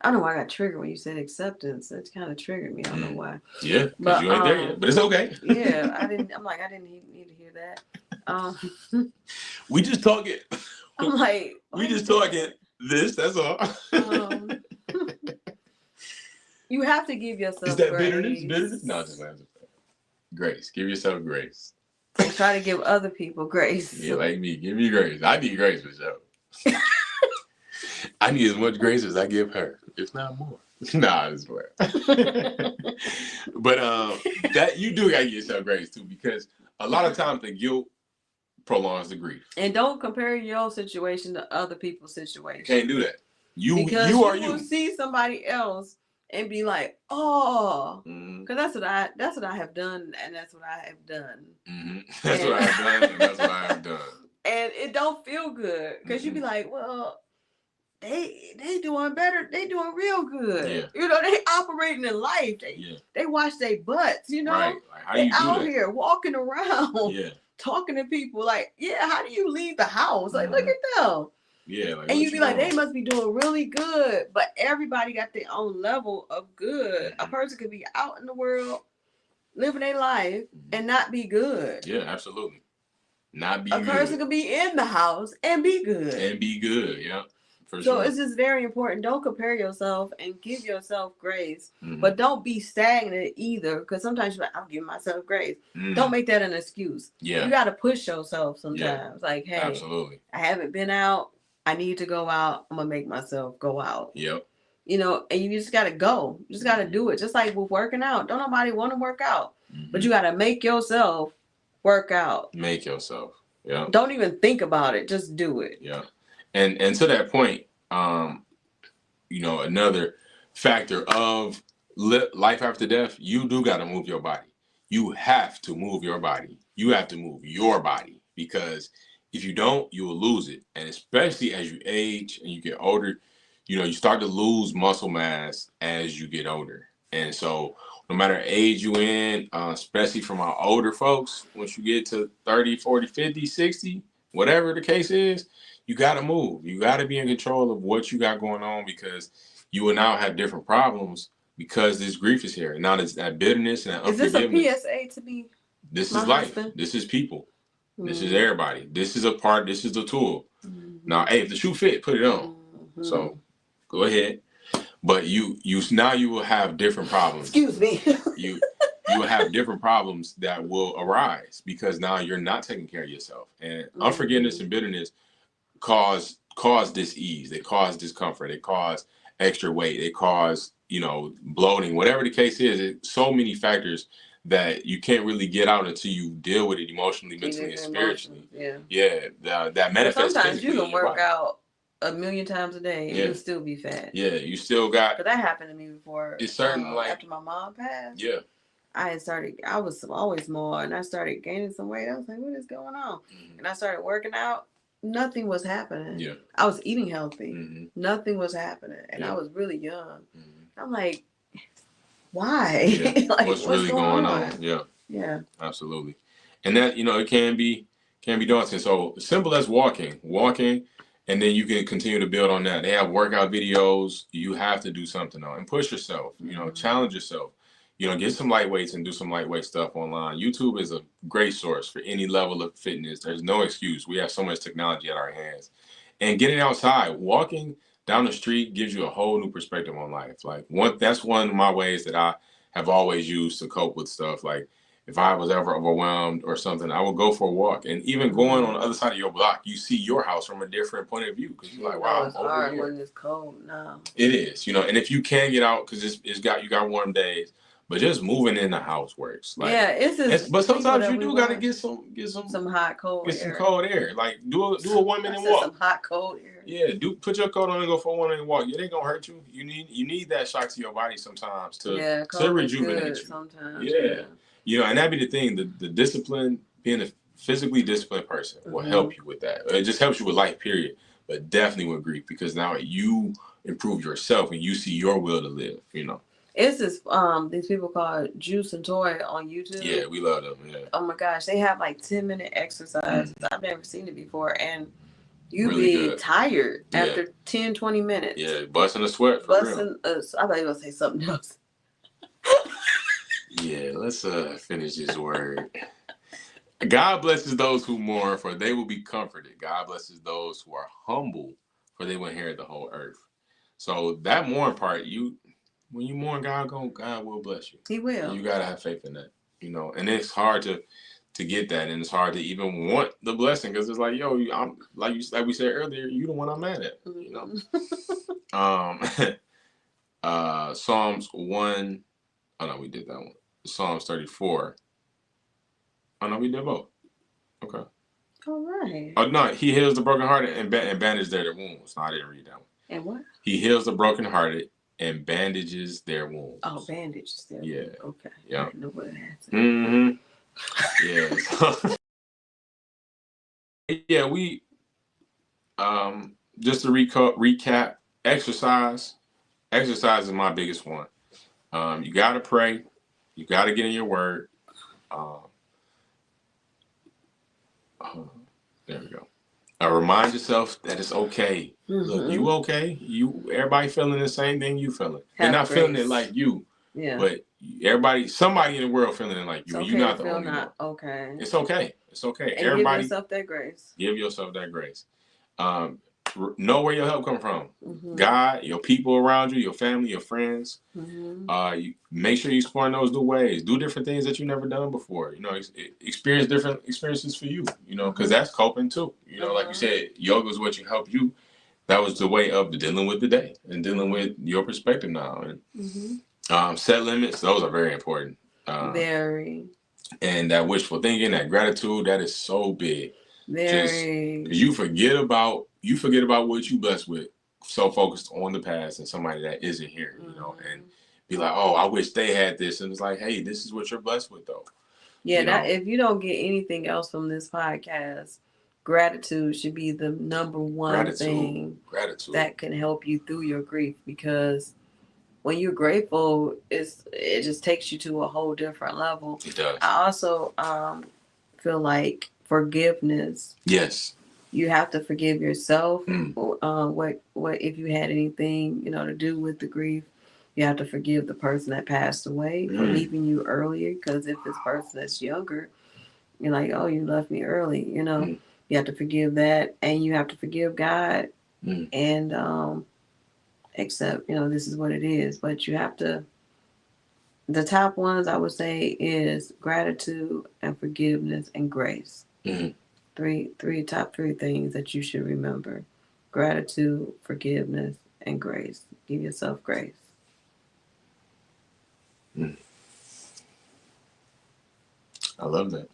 don't know why I got triggered when you said acceptance. That kind of triggered me. I don't know why. Yeah, because you ain't there yet, but it's okay. Yeah, I didn't need to hear that. We just talking. I'm like, we just talking this. That's all. You have to give yourself. Is that grace. Bitterness? No, just grace. Give yourself grace. And try to give other people grace. Yeah, like me. Give me grace. I need grace for sure. I need as much grace as I give her, if not more. Nah, I swear. But that you do gotta give yourself grace too, because a lot of times the guilt prolongs the grief. And don't compare your situation to other people's situation. Can't do that. You will see somebody else and be like, oh, because that's what I have done, and that's what I have done. Mm-hmm. That's what I have done, and that's what I have done. And it don't feel good, because you be like, well, they doing better. They doing real good. Yeah. They operating in life. They wash their butts. Right. Like, how they you out here walking around. Yeah. Talking to people like, yeah, how do you leave the house? Like, look at them. Yeah, like, and you be like, they must be doing really good, but everybody got their own level of good. A person could be out in the world, living their life, and not be good. Yeah, absolutely. Not be good. A person could be in the house and be good. Yeah. So it's just very important. Don't compare yourself and give yourself grace, but don't be stagnant either. Because sometimes you're like, I'm giving myself grace. Don't make that an excuse. Yeah, you got to push yourself sometimes. Yeah. Like, hey, absolutely. I haven't been out. I need to go out. I'm gonna make myself go out. Yep. And you just gotta go. You just gotta do it. Just like with working out. Don't nobody want to work out, but you gotta make yourself work out. Make yourself. Yeah. Don't even think about it. Just do it. Yeah. And to that point, another factor of life after death, you do got to move your body. You have to move your body. You have to move your body, because if you don't, you will lose it. And especially as you age and you get older, you start to lose muscle mass as you get older. And so no matter age you in, especially from our older folks, once you get to 30, 40, 50, 60, whatever the case is, you got to move. You got to be in control of what you got going on, because you will now have different problems because this grief is here. Now there's that bitterness and that unforgiveness. Is this a PSA to me? This is life. This is people. This is everybody. This is a part. This is the tool. Now, hey, if the shoe fit, put it on. So go ahead. But you will have different problems. Excuse me. you will have different problems that will arise, because now you're not taking care of yourself. And unforgiveness and bitterness cause dis-ease. They cause discomfort. They cause extra weight. They cause, bloating. Whatever the case is, it's so many factors that you can't really get out until you deal with it emotionally, mentally, and spiritually. Yeah. That manifests. Sometimes you can work out 1,000,000 times a day and you'll still be fat. Yeah, you still got. But that happened to me before. It's certain after my mom passed. Yeah. I was always small, and I started gaining some weight. I was like, what is going on? And I started working out. Nothing was happening. Yeah. I was eating healthy. Nothing was happening. And I was really young. I'm like, why? Yeah. like, what's really going on? Yeah. Yeah. Absolutely. And that, it can be daunting. So simple as walking, and then you can continue to build on that. They have workout videos. You have to do something on and push yourself, challenge yourself. get some lightweights and do some lightweight stuff online. YouTube is a great source for any level of fitness. There's no excuse. We have so much technology at our hands. And getting outside, walking down the street gives you a whole new perspective on life. Like that's one of my ways that I have always used to cope with stuff. Like if I was ever overwhelmed or something, I would go for a walk. And even going on the other side of your block, you see your house from a different point of view. Because you're like, wow, it's I'm over hard here. when it's cold now. It is, and if you can get out, because you got warm days, but just moving in the house works. Like, yeah, but sometimes you do gotta get some hot cold get air. some cold air. Like do a 1 minute walk. Some hot cold air. Yeah, put your coat on and go for a 1 minute walk. It ain't gonna hurt you. You need that shock to your body sometimes to rejuvenate you. Sometimes. Yeah. And that'd be the thing. The discipline, being a physically disciplined person will help you with that. It just helps you with life, period. But definitely with grief, because now you improve yourself and you see your will to live. It's this these people called Juice and Toy on YouTube. Yeah, we love them. Yeah. Oh my gosh, they have like 10-minute exercises. I've never seen it before, and you really be tired after 10-20 minutes. Yeah, busting a sweat for real. I thought you were gonna say something else. Yeah, let's finish this word. God blesses those who mourn, for they will be comforted. God blesses those who are humble, for they will inherit the whole earth. So that mourn part, when you mourn, God will bless you. He will. You gotta have faith in that, And it's hard to get that, and it's hard to even want the blessing, because it's like, yo, I'm like we said earlier, you the one I'm mad at, Psalms 1. Oh no, we did that one. Psalms 34. Oh no, we did both. Okay. All right. Oh no, he heals the brokenhearted and bandages their wounds. No, I didn't read that one. And what? He heals the brokenhearted and bandages their wounds. Oh, bandages their wounds. Okay. Yeah. I didn't know what it had to. Yeah. Yeah, we just to recap, exercise. Exercise is my biggest one. You gotta pray. You gotta get in your word. There we go. Remind yourself that it's okay. Look, you okay? Everybody feeling the same thing you feeling. They're not feeling it like you. Yeah. But somebody in the world feeling it like you. You're not the only one. Okay. It's okay. It's okay. And everybody give yourself that grace. Give yourself that grace. Know where your help come from. God, your people around you, your family, your friends. You make sure you explore those new ways. Do different things that you've never done before. Experience different experiences for you. Because that's coping too. Like you said, yoga is what help you. That was the way of dealing with the day and dealing with your perspective now. And set limits. Those are very important. Very. And that wishful thinking, that gratitude, that is so big. Very. Just, you forget about what you blessed with, so focused on the past and somebody that isn't here, and be like, oh, I wish they had this. And it's like, hey, this is what you're blessed with, though. Yeah, if you don't get anything else from this podcast, gratitude should be the number one thing that can help you through your grief, because when you're grateful, it just takes you to a whole different level. It does. I also feel like forgiveness. Yes. You have to forgive yourself. What if you had anything to do with the grief? You have to forgive the person that passed away for leaving you earlier. Because if this person that's younger, you're like, oh, you left me early. You have to forgive that, and you have to forgive God, and accept. This is what it is. But you have to. The top ones I would say is gratitude and forgiveness and grace. Top three things that you should remember: gratitude, forgiveness, and grace. Give yourself grace. I love that.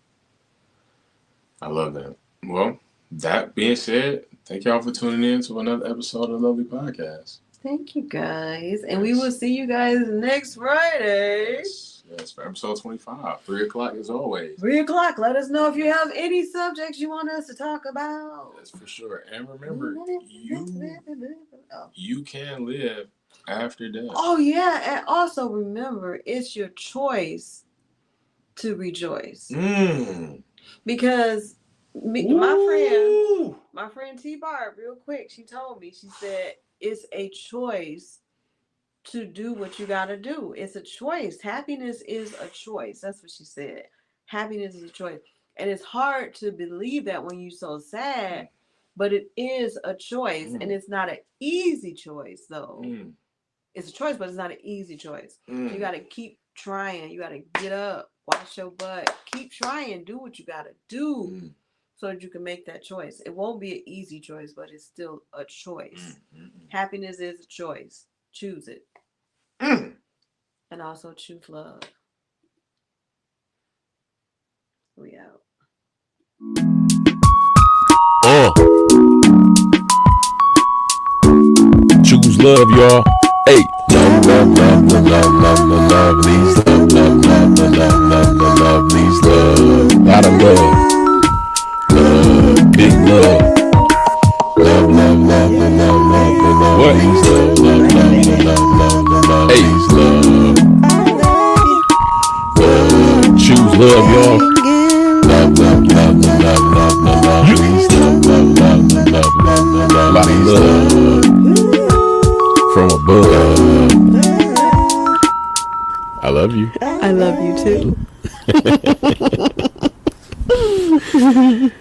Well, that being said, thank y'all for tuning in to another episode of the LuvLee Podcast. Thank you, guys. And we will see you guys next Friday. Yes, for episode 25. 3 o'clock as always. 3 o'clock. Let us know if you have any subjects you want us to talk about. That's for sure. And remember, you can live after death. Oh, yeah. And also remember, it's your choice to rejoice. Because my friend T-Barb, real quick, she told me, she said, it's a choice to do what you got to do. It's a choice. Happiness is a choice. That's what she said. Happiness is a choice. And it's hard to believe that when you're so sad, but it is a choice. And it's not an easy choice, though. It's a choice, but it's not an easy choice. So you got to keep trying. You got to get up, wash your butt, keep trying, do what you got to do so that you can make that choice. It won't be an easy choice, but it's still a choice. Happiness is a choice. Choose it. And also choose love. We out. Choose love, y'all. Hey. Love, love, love, love, love, love, love, LuvLee's love, love, love, love, love, love, LuvLee's love. Lot of love. Love, big love. Love, love, love, love, love, love, LuvLee's love, love, love, love, love, LuvLee's love. Choose love, y'all. Love, love, love, love, love, love, LuvLee's love, love, love, love, love, LuvLee's love. From above. I love you. I love you too.